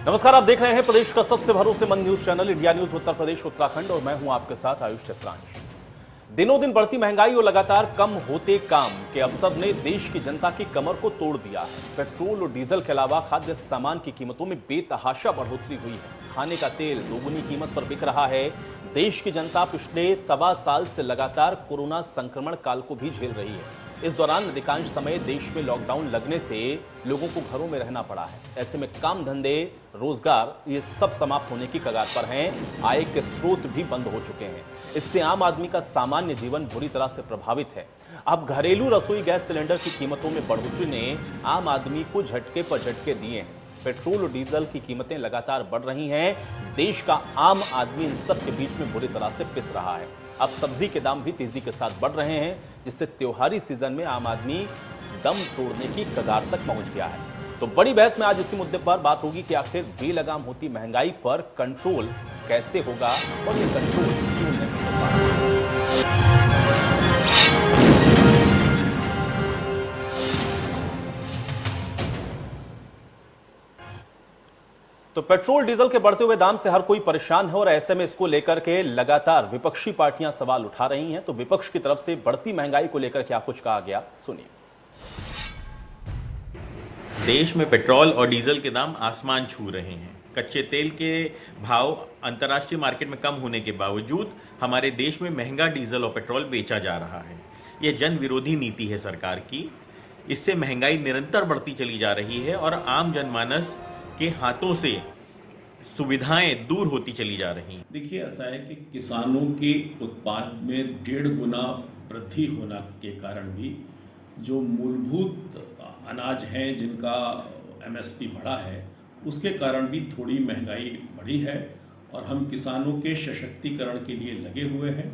नमस्कार, आप देख रहे हैं प्रदेश का सबसे भरोसेमंद news channel India news Uttar Pradesh Uttarakhand और मैं हूं आपके साथ आयुष चित्रांश। दिनों दिन बढ़ती महंगाई और लगातार कम होते काम के अवसर ने देश की जनता की कमर को तोड़ दिया है। पेट्रोल और डीजल के अलावा खाद्य सामान की कीमतों में बेतहाशा बढ़ोतरी हुई है। खाने का तेल दोगुनी कीमत पर बिक रहा है। देश की जनता पिछले 1.25 साल से लगातार कोरोना संक्रमण काल को भी झेल रही है। इस दौरान अधिकांश समय देश में लॉकडाउन लगने से लोगों को घरों में रहना पड़ा है। ऐसे में काम धंधे, रोजगार ये सब समाप्त होने की कगार पर हैं। आय के स्रोत भी बंद हो चुके हैं। इससे आम आदमी का सामान्य जीवन बुरी तरह से प्रभावित है। अब घरेलू रसोई गैस सिलेंडर की कीमतों में बढ़ोतरी ने आम आदमी को झटके पर झटके दिए हैं। पेट्रोल और डीजल की कीमतें लगातार बढ़ रही हैं। देश का आम आदमी इन सब के बीच में बुरी तरह से पिस रहा है। अब सब्जी के दाम भी तेजी के साथ बढ़ रहे हैं, जिससे त्योहारी सीजन में आम आदमी दम तोड़ने की कगार तक पहुंच गया है। तो बड़ी बहस में आज इसी मुद्दे पर बात होगी कि आखिर बेलगाम होती महंगाई पर कंट्रोल कैसे होगा और ये कंट्रोल क्यों नहीं हो पा रहा। तो पेट्रोल डीजल के बढ़ते हुए दाम से हर कोई परेशान है और ऐसे में इसको लेकर के लगातार विपक्षी पार्टियां सवाल उठा रही हैं। तो विपक्ष की तरफ से बढ़ती महंगाई को लेकर क्या कुछ कहा गया, सुनिए। देश में पेट्रोल और डीजल के दाम आसमान छू रहे हैं। कच्चे तेल के भाव अंतर्राष्ट्रीय मार्केट में कम होने के बावजूद हमारे देश में महंगा डीजल और पेट्रोल बेचा जा रहा है। यह जन विरोधी नीति है सरकार की। इससे महंगाई निरंतर बढ़ती चली जा रही है और आम जनमानस के हाथों से सुविधाएं दूर होती चली जा रही हैं। देखिए, ऐसा है कि किसानों के उत्पाद में 1.5 गुना वृद्धि होने के कारण भी जो मूलभूत अनाज हैं जिनका एमएसपी बढ़ा है, उसके कारण भी थोड़ी महंगाई बढ़ी है और हम किसानों के सशक्तिकरण के लिए लगे हुए हैं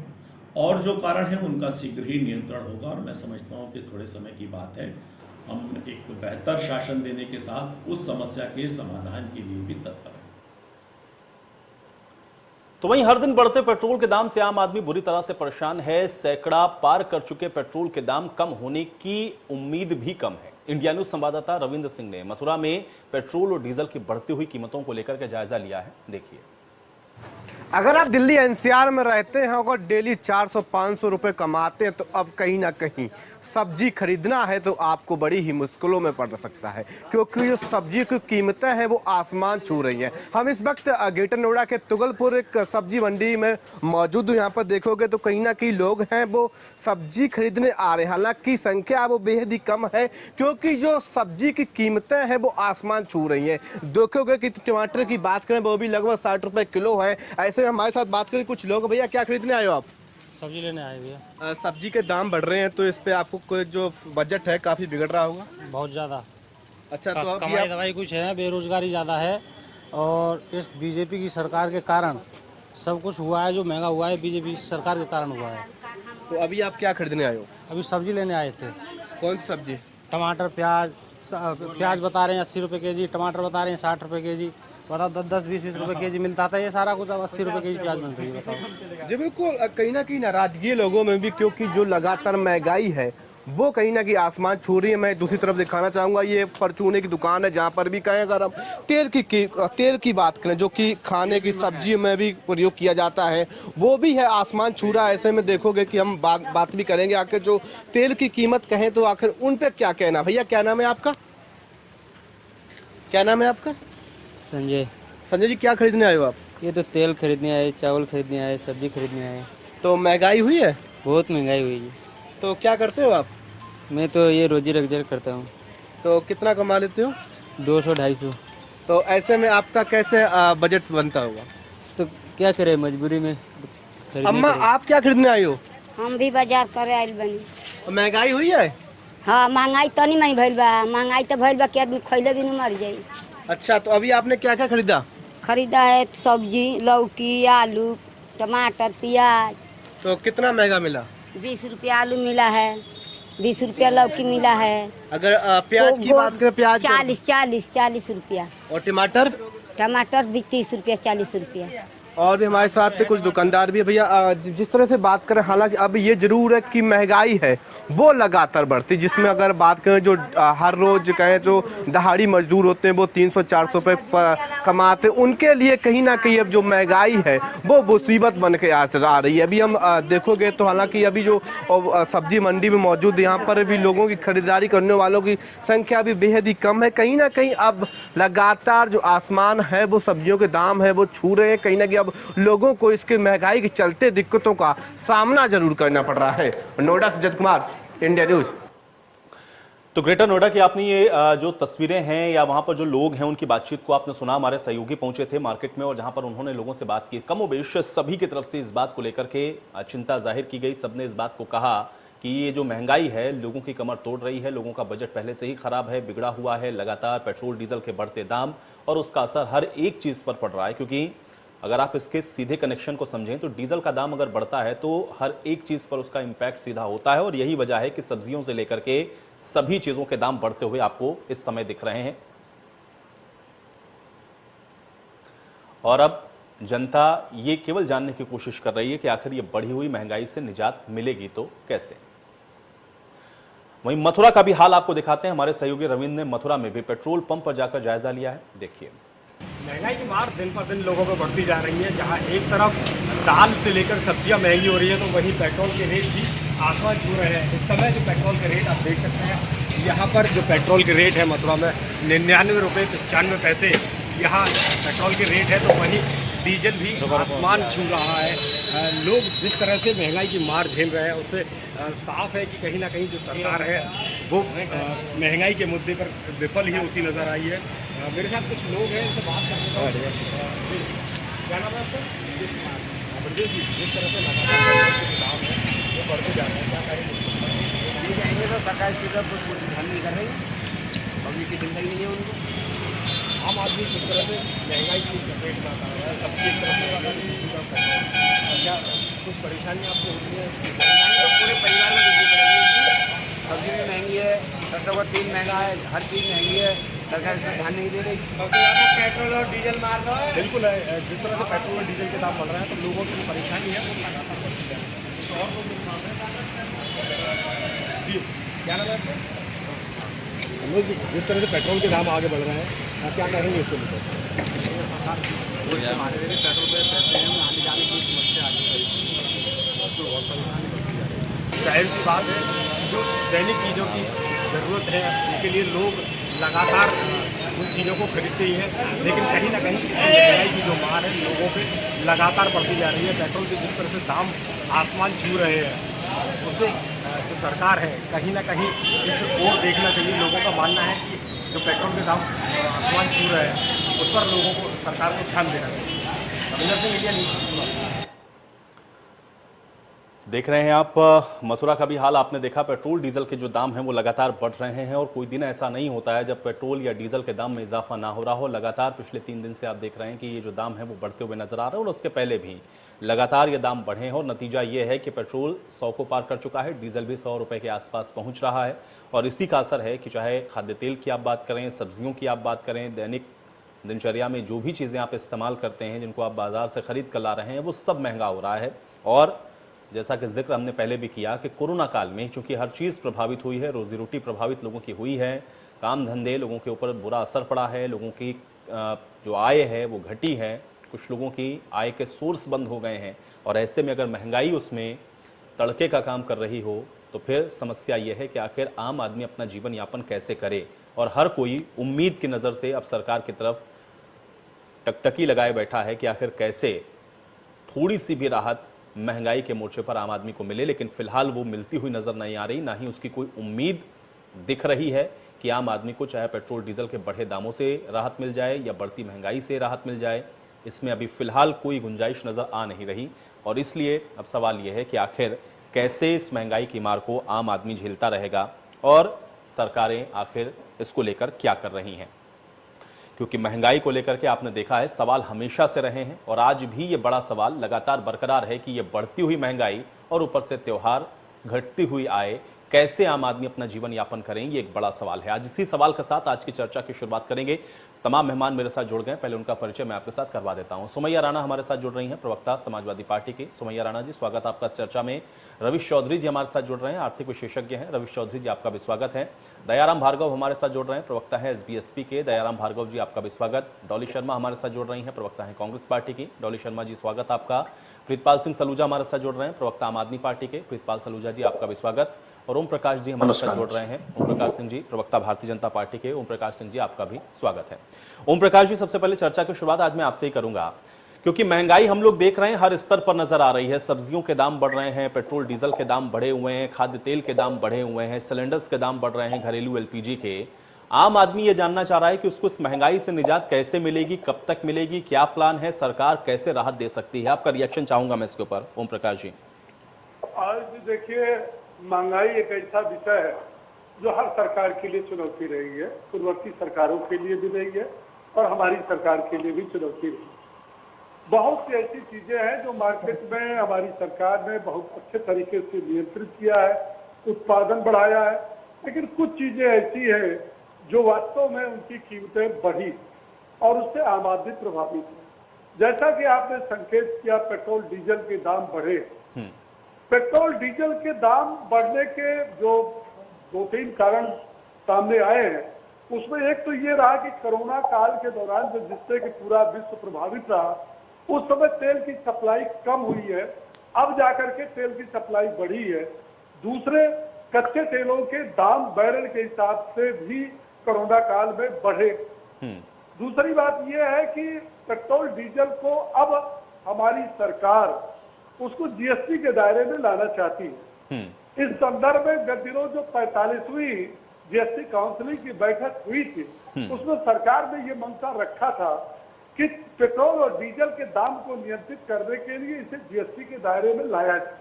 और जो कारण है उनका शीघ्र ही नियंत्रण होगा और मैं समझता हूं कि थोड़े समय की बात है। हम एक बेहतर शासन देने के साथ उस समस्या के समाधान के लिए भी तत्पर हैं। तो वहीं हर दिन बढ़ते पेट्रोल के दाम से आम आदमी बुरी तरह से परेशान है। सैकड़ा पार कर चुके पेट्रोल के दाम कम होने की उम्मीद भी कम है। इंडिया न्यूज संवाददाता रविंद्र सिंह ने मथुरा में पेट्रोल और डीजल की बढ़ती हुई कीमतों को लेकर के जायजा लिया है, देखिए। अगर आप दिल्ली एनसीआर में रहते हैं और डेली 400-500 रुपए कमाते हैं तो अब कहीं ना कहीं सब्जी खरीदना है तो आपको बड़ी ही मुश्किलों में पड़ सकता है, क्योंकि जो सब्जी की कीमतें हैं वो आसमान छू रही हैं। हम इस वक्त ग्रेटर नोएडा के तुगलपुर एक सब्जी मंडी में मौजूद हूँ। यहाँ पर देखोगे तो कहीं ना कहीं लोग हैं वो सब्जी खरीदने आ रहे हैं। हालांकि संख्या वो बेहद ही कम है, क्योंकि जो सब्जी की कीमतें हैं वो आसमान छू रही हैं। देखोगे कि टमाटर की बात करें वो भी लगभग 60 रुपए किलो है। ऐसे में हमारे साथ बात करें कुछ लोग। भैया, क्या खरीदने आए हो आप? सब्जी लेने आए भैया। सब्जी के दाम बढ़ रहे हैं तो इस पे आपको कोई जो बजट है काफी बिगड़ रहा होगा? बहुत ज़्यादा। अच्छा, तो कमाई दवाई कुछ है, बेरोजगारी ज़्यादा है और इस बीजेपी की सरकार के कारण सब कुछ हुआ है। जो महंगा हुआ है बीजेपी सरकार के कारण हुआ है। तो अभी आप क्या खरीदने आए हो? अभी सब्जी लेने आए थे। कौन सी सब्जी? टमाटर, प्याज बता रहे हैं 80 रुपये के जी, टमाटर बता रहे हैं 60 रुपये के जी। बताओ 10-20 रुपए के जी मिलता था, ये सारा कुछ अब 80 रुपए के जी प्याज मिल रही है। बताओ जी बिल्कुल, कहीं ना कहीं नाराजगी लोगों में भी, क्योंकि जो लगातार महंगाई है वो कहीं ना कहीं आसमान छू रही है। मैं दूसरी तरफ दिखाना चाहूँगा, ये परचूने की दुकान है जहाँ पर भी कहें अगर हम तेल की बात करें जो कि खाने की सब्जी में भी प्रयोग किया जाता है, वो भी है आसमान छू रहा है। ऐसे में देखोगे कि हम बात भी करेंगे आखिर जो तेल की कीमत कहें तो आखिर उन पर क्या कहना। भैया, क्या नाम है आपका? क्या नाम है आपका? संजय। संजय जी, क्या खरीदने आए हो आप? ये तो तेल खरीदने आए, चावल खरीदने आए, सब्जी खरीदने आए। तो महंगाई हुई है? बहुत महंगाई हुई है। तो क्या करते हो आप? मैं तो ये रोजी रोजगार करता हूँ। तो कितना कमा लेते हो? 200-250। तो ऐसे में आपका कैसे बजट बनता होगा? तो क्या करें, मजबूरी में अम्मा, आप क्या खरीदने आई हो? हम भी बाजार करे आइल बनी। महंगाई हुई है? हाँ, महंगाई तनी नहीं भइल बा। महंगाई तो भइल बा कि आदमी खइले भी न मर जाई। अच्छा, तो अभी आपने क्या क्या खरीदा? खरीदा है सब्जी, लौकी, आलू, टमाटर, प्याज। तो कितना महंगा मिला? 20 रुपया आलू मिला है, 20 रुपया लौकी मिला है। अगर प्याज की बात करें, प्याज 40 रुपया। और टमाटर? टमाटर भी 30 रुपया, 40 रुपया। और भी हमारे साथ थे कुछ दुकानदार भी है। भैया जिस तरह से बात करें, हालांकि अब ये जरूर है कि महंगाई है वो लगातार बढ़ती, जिसमें अगर बात करें जो हर रोज कहें जो दहाड़ी मजदूर होते हैं वो 300-400 रुपये कमाते, उनके लिए कहीं ना कहीं अब जो महंगाई है वो मुसीबत बन के आ रही है। अभी हम देखोगे तो हालांकि अभी जो सब्जी मंडी में मौजूद यहाँ पर भी लोगों की खरीदारी करने वालों की संख्या भी बेहद ही कम है। कहीं ना कहीं अब लगातार जो आसमान है वो सब्जियों के दाम है वो छू रहे हैं। कहीं ना कहीं अब लोगों को इसके महंगाई के चलते दिक्कतों का सामना जरूर करना पड़ रहा है। नोएडा से जद कुमार, इंडिया न्यूज। तो ग्रेटर नोएडा की आपने ये जो तस्वीरें हैं या वहां पर जो लोग हैं उनकी बातचीत को आपने सुना। हमारे सहयोगी पहुंचे थे मार्केट में और जहां पर उन्होंने लोगों से बात की। कमोबेश सभी की तरफ से इस बात को लेकर के चिंता जाहिर की गई। सबने इस बात को कहा कि ये जो महंगाई है लोगों की कमर तोड़ रही है, लोगों का बजट पहले से ही खराब है, बिगड़ा हुआ है। लगातार पेट्रोल डीजल के बढ़ते दाम और उसका असर हर एक चीज पर पड़ रहा है, क्योंकि अगर आप इसके सीधे कनेक्शन को समझें तो डीजल का दाम अगर बढ़ता है तो हर एक चीज पर उसका इंपैक्ट सीधा होता है। और यही वजह है कि सब्जियों से लेकर के सभी चीजों के दाम बढ़ते हुए आपको इस समय दिख रहे हैं। और अब जनता ये केवल जानने की कोशिश कर रही है कि आखिर ये बढ़ी हुई महंगाई से निजात मिलेगी तो कैसे। वहीं मथुरा का भी हाल आपको दिखाते हैं। हमारे सहयोगी रविंद्र ने मथुरा में भी पेट्रोल पंप पर जाकर जायजा लिया है, देखिए। महंगाई की मार दिन पर दिन लोगों पर बढ़ती जा रही है। जहां एक तरफ दाल से लेकर सब्जियां महंगी हो रही है तो वहीं पेट्रोल के रेट भी आसमान छू रहे हैं। इस समय जो पेट्रोल के रेट आप देख सकते हैं, यहाँ पर जो पेट्रोल के रेट है मथुरा में 99 रुपये 95 पैसे यहाँ पेट्रोल के रेट है, तो वहीं डीजल भी आसमान छू रहा है। लोग जिस तरह से महंगाई की मार झेल रहे हैं उससे साफ है कि कहीं ना कहीं जो सरकार है वो महंगाई के मुद्दे पर विफल ही होती नजर आई है। मेरे साथ कुछ लोग हैं, उनसे बात करते हैं। क्या नाम है आपका? ब्रजेश जी, जिस तरह से लगातार दाम है वो बढ़ते जा रहे हैं, क्या करेंगे? ये कहेंगे तो सरकार इसकी तरफ कुछ ध्यान नहीं कर रही, पब्लिक की जिंदगी नहीं है उनको। आम आदमी किस तरह से महंगाई की चपेट में आता है, सबकी तरफ से क्या कुछ परेशानी आपको होती है? पूरे परिवार में देखनी पड़ेगी। सब्जी भी महंगी है, सरसों का तेल महंगा है, हर चीज़ महंगी है, सरकार इसका ध्यान नहीं दे रही। पेट्रोल और डीजल मार दो। बिल्कुल है, जिस तरह से पेट्रोल और डीजल के दाम बढ़ रहे हैं तो लोगों की परेशानी है वो लगातार बढ़ती जा रही है। और लोग जी, क्या नाम है आपका? हम लोग जिस तरह से पेट्रोल के दाम आगे बढ़ रहे हैं, आप क्या कहेंगे इसको लेकर? हमारे पेट्रोल पे पैसे हैं, आने जाने की समस्या आ गई तो और परेशानी बढ़ती जा रही है। जाहिर सी बात है, जो दैनिक चीज़ों की ज़रूरत है उसके लिए लोग लगातार उन चीज़ों को खरीदते ही हैं, लेकिन कहीं ना कहीं महंगाई की जो मार है लोगों पे लगातार बढ़ती जा रही है। पेट्रोल के जिस तरह से दाम आसमान छू रहे हैं उससे जो सरकार है कहीं ना कहीं इस ओर देखना चाहिए। लोगों का मानना है कि जो पेट्रोल के दाम आसमान छू रहे हैं उस पर लोगों को सरकार को ध्यान देना चाहिए। Ravindra Singh, India news. देख रहे हैं आप मथुरा का भी हाल आपने देखा। पेट्रोल डीजल के जो दाम हैं वो लगातार बढ़ रहे हैं और कोई दिन ऐसा नहीं होता है जब पेट्रोल या डीजल के दाम में इजाफा ना हो रहा हो। लगातार पिछले 3 दिन से आप देख रहे हैं कि ये जो दाम है वो बढ़ते हुए नजर आ रहे हैं और उसके पहले भी लगातार ये दाम बढ़े हैं और नतीजा ये है कि पेट्रोल 100 को पार कर चुका है, डीजल भी 100 रुपये के आसपास पहुंच रहा है। और इसी का असर है कि चाहे खाद्य तेल की आप बात करें, सब्जियों की आप बात करें, दैनिक दिनचर्या में जो भी चीज़ें आप इस्तेमाल करते हैं, जिनको आप बाजार से खरीद कर ला रहे हैं, वो सब महंगा हो रहा है। और जैसा कि जिक्र हमने पहले भी किया कि कोरोना काल में चूंकि हर चीज़ प्रभावित हुई है, रोजी रोटी प्रभावित लोगों की हुई है, काम धंधे लोगों के ऊपर बुरा असर पड़ा है, लोगों की जो आय है वो घटी है, कुछ लोगों की आय के सोर्स बंद हो गए हैं। और ऐसे में अगर महंगाई उसमें तड़के का काम कर रही हो तो फिर समस्या यह है कि आखिर आम आदमी अपना जीवन यापन कैसे करे। और हर कोई उम्मीद की नज़र से अब सरकार की तरफ टकटकी लगाए बैठा है कि आखिर कैसे थोड़ी सी भी राहत महंगाई के मोर्चे पर आम आदमी को मिले। लेकिन फिलहाल वो मिलती हुई नजर नहीं आ रही, ना ही उसकी कोई उम्मीद दिख रही है कि आम आदमी को चाहे पेट्रोल डीजल के बढ़े दामों से राहत मिल जाए या बढ़ती महंगाई से राहत मिल जाए। इसमें अभी फिलहाल कोई गुंजाइश नजर आ नहीं रही। और इसलिए अब सवाल यह है कि आखिर कैसे इस महंगाई की मार को आम आदमी झेलता रहेगा और सरकारें आखिर इसको लेकर क्या कर रही हैं। क्योंकि महंगाई को लेकर के आपने देखा है सवाल हमेशा से रहे हैं और आज भी ये बड़ा सवाल लगातार बरकरार है कि ये बढ़ती हुई महंगाई और ऊपर से त्योहार, घटती हुई आय कैसे आम आदमी अपना जीवन यापन करेंगे, ये एक बड़ा सवाल है। आज इसी सवाल के साथ आज की चर्चा की शुरुआत करेंगे। तमाम मेहमान मेरे साथ जुड़ गए, पहले उनका परिचय मैं आपके साथ करवा देता हूं। सुमैया राणा हमारे साथ जुड़ रही हैं, प्रवक्ता समाजवादी पार्टी की। सुमैया राणा जी, स्वागत आपका इस चर्चा में। रविश चौधरी जी हमारे साथ जुड़ रहे हैं, आर्थिक विशेषज्ञ हैं। रविश चौधरी जी, आपका भी स्वागत है। दयाराम भार्गव हमारे साथ जुड़ रहे हैं, प्रवक्ता है एसबीएसपी के। दयाराम भार्गव जी, आपका भी स्वागत। डॉली शर्मा हमारे साथ जुड़ रही हैं, प्रवक्ता है कांग्रेस पार्टी की। डॉली शर्मा जी, स्वागत आपका। प्रीतपाल सिंह सलूजा हमारे साथ जुड़ रहे हैं, प्रवक्ता आम आदमी पार्टी के। प्रीतपाल सलूजा जी, आपका भी स्वागत। और ओम प्रकाश जी हमारे साथ जुड़ रहे हैं, ओम प्रकाश सिंह जी, प्रवक्ता भारतीय जनता पार्टी के। ओम प्रकाश सिंह जी, आपका भी स्वागत है। ओम प्रकाश जी, सबसे पहले चर्चा की शुरुआत आज मैं आपसे ही करूंगा, क्योंकि महंगाई हम लोग देख रहे हैं हर स्तर पर नजर आ रही है। सब्जियों के दाम बढ़ रहे हैं, पेट्रोल डीजल के दाम बढ़े हुए हैं, खाद्य तेल के दाम बढ़े हुए हैं, सिलेंडर्स के दाम बढ़ रहे हैं, घरेलू एलपीजी के। आम आदमी ये जानना चाह रहा है कि उसको इस महंगाई से निजात कैसे मिलेगी, कब तक मिलेगी, क्या प्लान है, सरकार कैसे राहत दे सकती है? आपका रिएक्शन चाहूंगा मैं इसके ऊपर, ओम प्रकाश जी। आज देखिए, महंगाई एक ऐसा विषय है जो हर सरकार के लिए चुनौती रही है, पूर्ववर्ती सरकारों के लिए भी रही है और हमारी सरकार के लिए भी चुनौती रही है। बहुत सी ऐसी चीजें हैं जो मार्केट में हमारी सरकार ने बहुत अच्छे तरीके से नियंत्रित किया है, उत्पादन बढ़ाया है, लेकिन कुछ चीजें ऐसी हैं जो वास्तव में उनकी कीमतें बढ़ी और उससे आम आदमी प्रभावित है। जैसा कि आपने संकेत किया, पेट्रोल डीजल के दाम बढ़े। पेट्रोल डीजल के दाम बढ़ने के जो 2-3 कारण सामने आए हैं, उसमें एक तो ये रहा कि कोरोना काल के दौरान जब जिससे कि पूरा विश्व प्रभावित रहा, उस समय तेल की सप्लाई कम हुई है, अब जाकर के तेल की सप्लाई बढ़ी है। दूसरे, कच्चे तेलों के दाम बैरल के हिसाब से भी कोरोना काल में बढ़े। दूसरी बात यह है कि पेट्रोल डीजल को अब हमारी सरकार उसको जीएसटी के दायरे में लाना चाहती है। इस संदर्भ में गत दिनों जो 45वीं जीएसटी काउंसिल की बैठक हुई थी, उसमें सरकार ने ये मंशा रखा था कि पेट्रोल और डीजल के दाम को नियंत्रित करने के लिए इसे जीएसटी के दायरे में लाया जाए,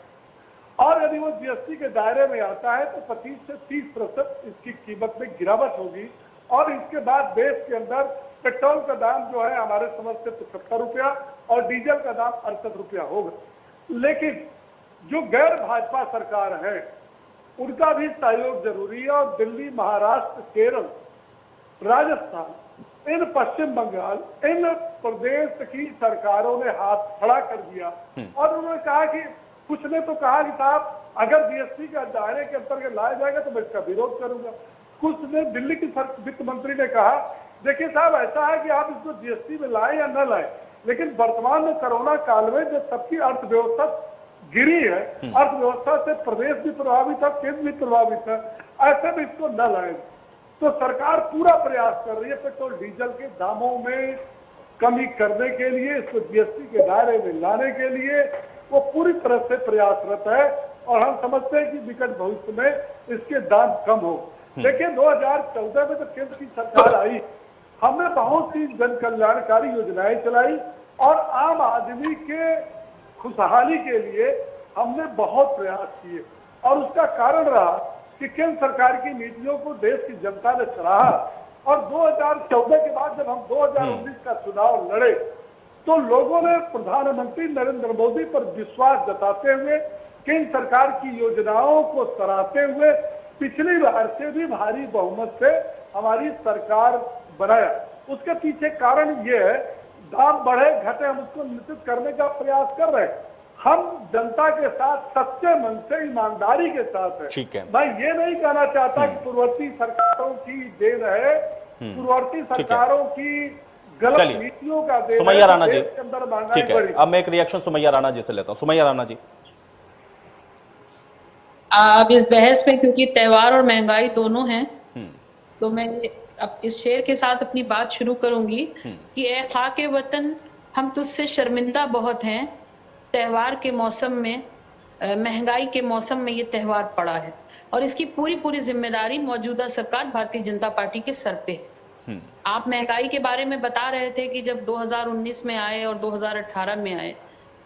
और यदि वो जीएसटी के दायरे में आता है तो 25 से 30% इसकी कीमत में गिरावट होगी, और इसके बाद देश के अंदर पेट्रोल का दाम जो है हमारे समझ से 75 रुपया और डीजल का दाम 68 रुपया होगा। लेकिन जो गैर भाजपा सरकार है उनका भी सहयोग जरूरी है, और दिल्ली, महाराष्ट्र, केरल, राजस्थान, इन पश्चिम बंगाल, इन प्रदेश की सरकारों ने हाथ खड़ा कर दिया और उन्होंने कहा कि कुछ ने तो कहा कि साहब अगर जीएसटी के दायरे के अंतर्गत लाया जाएगा तो मैं इसका विरोध करूंगा। कुछ ने, दिल्ली की वित्त मंत्री ने कहा, देखिए साहब ऐसा है कि आप इसको जीएसटी में लाए या न लाए, लेकिन वर्तमान में कोरोना काल में जब सबकी अर्थव्यवस्था गिरी है, अर्थव्यवस्था से प्रदेश भी प्रभावित है, केंद्र भी प्रभावित है, ऐसे में इसको न लाए। तो सरकार पूरा प्रयास कर रही है पेट्रोल डीजल के दामों में कमी करने के लिए, इसको जीएसटी के दायरे में लाने के लिए वो पूरी तरह से प्रयासरत है, और हम समझते हैं कि निकट भविष्य में इसके दाम कम हो। देखिए 2014 में जब केंद्र की सरकार आई, हमने बहुत सी जन कल्याणकारी योजनाएं चलाई और आम आदमी के खुशहाली के लिए हमने बहुत प्रयास किए, और उसका कारण रहा कि केंद्र सरकार की नीतियों को देश की जनता ने सराहा। और 2014 के बाद जब हम 2019 का चुनाव लड़े तो लोगों ने प्रधानमंत्री नरेंद्र मोदी पर विश्वास जताते हुए, केंद्र सरकार की योजनाओं को सराहते हुए पिछली बार से भी भारी बहुमत से हमारी सरकार बनाया। उसके पीछे कारण ये है, दाम बढ़े घटे हम उसको नियंत्रित करने का प्रयास कर रहे हैं। हम जनता के साथ सच्चे मन से, ईमानदारी के साथ है। ठीक है, मैं ये नहीं कहना चाहता कि पूर्ववर्ती सरकारों की देन है, पूर्ववर्ती सरकारों की गलत नीतियों का देन है। सुमैया राणा जी, देश के अंदर महंगाई ठीक है, बढ़ी। अब मैं एक रिएक्शन सुमैया राणा जी से लेता हूँ। सुमैया राणा जी, अब इस बहस में क्योंकि त्योहार और महंगाई दोनों हैं, तो मैं अब इस शेर के साथ अपनी बात शुरू करूंगी कि ए खाके वतन हम तुझसे शर्मिंदा बहुत हैं, त्योहार के मौसम में, महंगाई के मौसम में ये त्योहार पड़ा है, और इसकी पूरी जिम्मेदारी मौजूदा सरकार भारतीय जनता पार्टी के सर पे है। आप महंगाई के बारे में बता रहे थे कि जब 2019 में आए और 2018 में आए,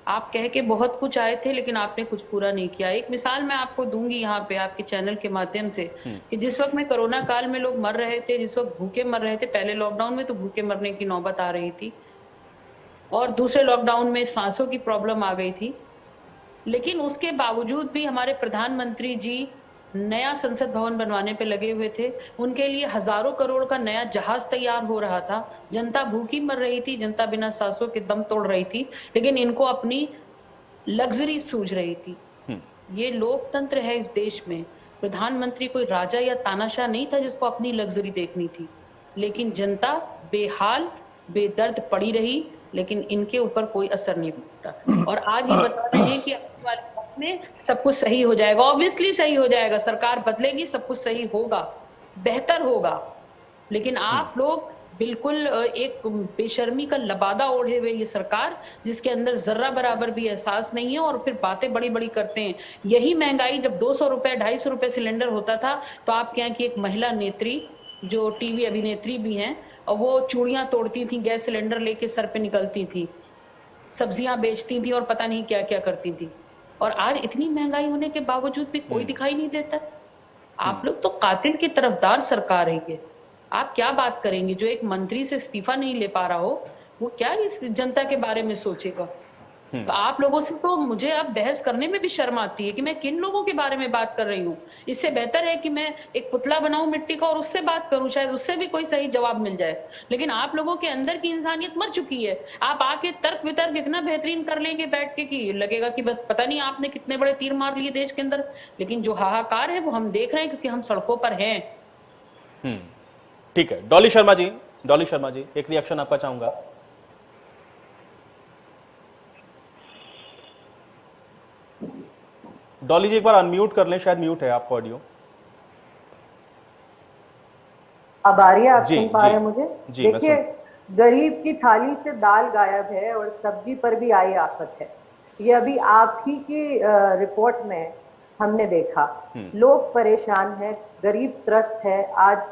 आप कह के बहुत कुछ आए थे लेकिन आपने कुछ पूरा नहीं किया। एक मिसाल मैं आपको दूंगी यहाँ पे आपके चैनल के माध्यम से कि जिस वक्त में कोरोना काल में लोग मर रहे थे, जिस वक्त भूखे मर रहे थे, पहले लॉकडाउन में तो भूखे मरने की नौबत आ रही थी और दूसरे लॉकडाउन में सांसों की प्रॉब्लम आ गई थी, लेकिन उसके बावजूद भी हमारे प्रधानमंत्री जी नया संसद भवन बनवाने पे लगे हुए थे, उनके लिए हजारों करोड़ का नया जहाज तैयार हो रहा था, जनता भूखी मर रही थी, जनता बिना सांसों के दम तोड़ रही थी, लेकिन इनको अपनी लग्जरी सूझ रही थी। ये लोकतंत्र है इस देश में। प्रधानमंत्री कोई राजा या तानाशाह नहीं था जिसको अपनी लग्जरी देखनी थी, लेकिन जनता बेहाल बेदर्द पड़ी रही, लेकिन इनके ऊपर कोई असर नहीं पड़ा। और आज ये बता रहे हैं कि आने वाले वक्त में सब कुछ सही हो जाएगा। ऑब्वियसली सही हो जाएगा, सरकार बदलेगी, सब कुछ सही होगा, बेहतर होगा। लेकिन आप लोग बिल्कुल एक बेशर्मी का लबादा ओढ़े हुए ये सरकार, जिसके अंदर जर्रा बराबर भी एहसास नहीं है, और फिर बातें बड़ी बड़ी करते हैं। यही महंगाई जब 200 रुपए 250 रुपए सिलेंडर होता था, तो आप क्या कि एक महिला नेत्री जो टीवी अभिनेत्री भी हैं, और वो चूड़ियां तोड़ती थी, गैस सिलेंडर लेके सर पे निकलती थी, सब्जियां बेचती थी और पता नहीं क्या क्या करती थी। और आज इतनी महंगाई होने के बावजूद भी कोई दिखाई नहीं देता। आप लोग तो कातिल की तरफदार सरकार है ये। आप क्या बात करेंगे? जो एक मंत्री से इस्तीफा नहीं ले पा रहा हो, वो क्या इस जनता के बारे में सोचेगा? तो आप लोगों से तो मुझे अब बहस करने में भी शर्म आती है कि मैं किन लोगों के बारे में बात कर रही हूँ। इससे बेहतर है कि मैं एक पुतला बनाऊं मिट्टी का और उससे बात करूं, शायद उससे भी कोई सही जवाब मिल जाए। लेकिन आप लोगों के अंदर की इंसानियत मर चुकी है। आप आके तर्क वितर्क इतना बेहतरीन कर लेंगे बैठ के कि लगेगा कि बस पता नहीं आपने कितने बड़े तीर मार लिए देश के अंदर। लेकिन जो हाहाकार है वो हम देख रहे हैं, क्योंकि हम सड़कों पर हैं। ठीक है, डॉली शर्मा जी एक रिएक्शन आपका चाहूंगा। डॉली जी एक बार अनम्यूट कर लें, शायद म्यूट है आपका ऑडियो। अब आ रही है? आप सुन पा रहे हैं मुझे? जी, देखिए, गरीब की थाली से दाल गायब है और सब्जी पर भी आई आफत है। ये अभी आप ही की रिपोर्ट में हमने देखा। लोग परेशान हैं, गरीब त्रस्त है। आज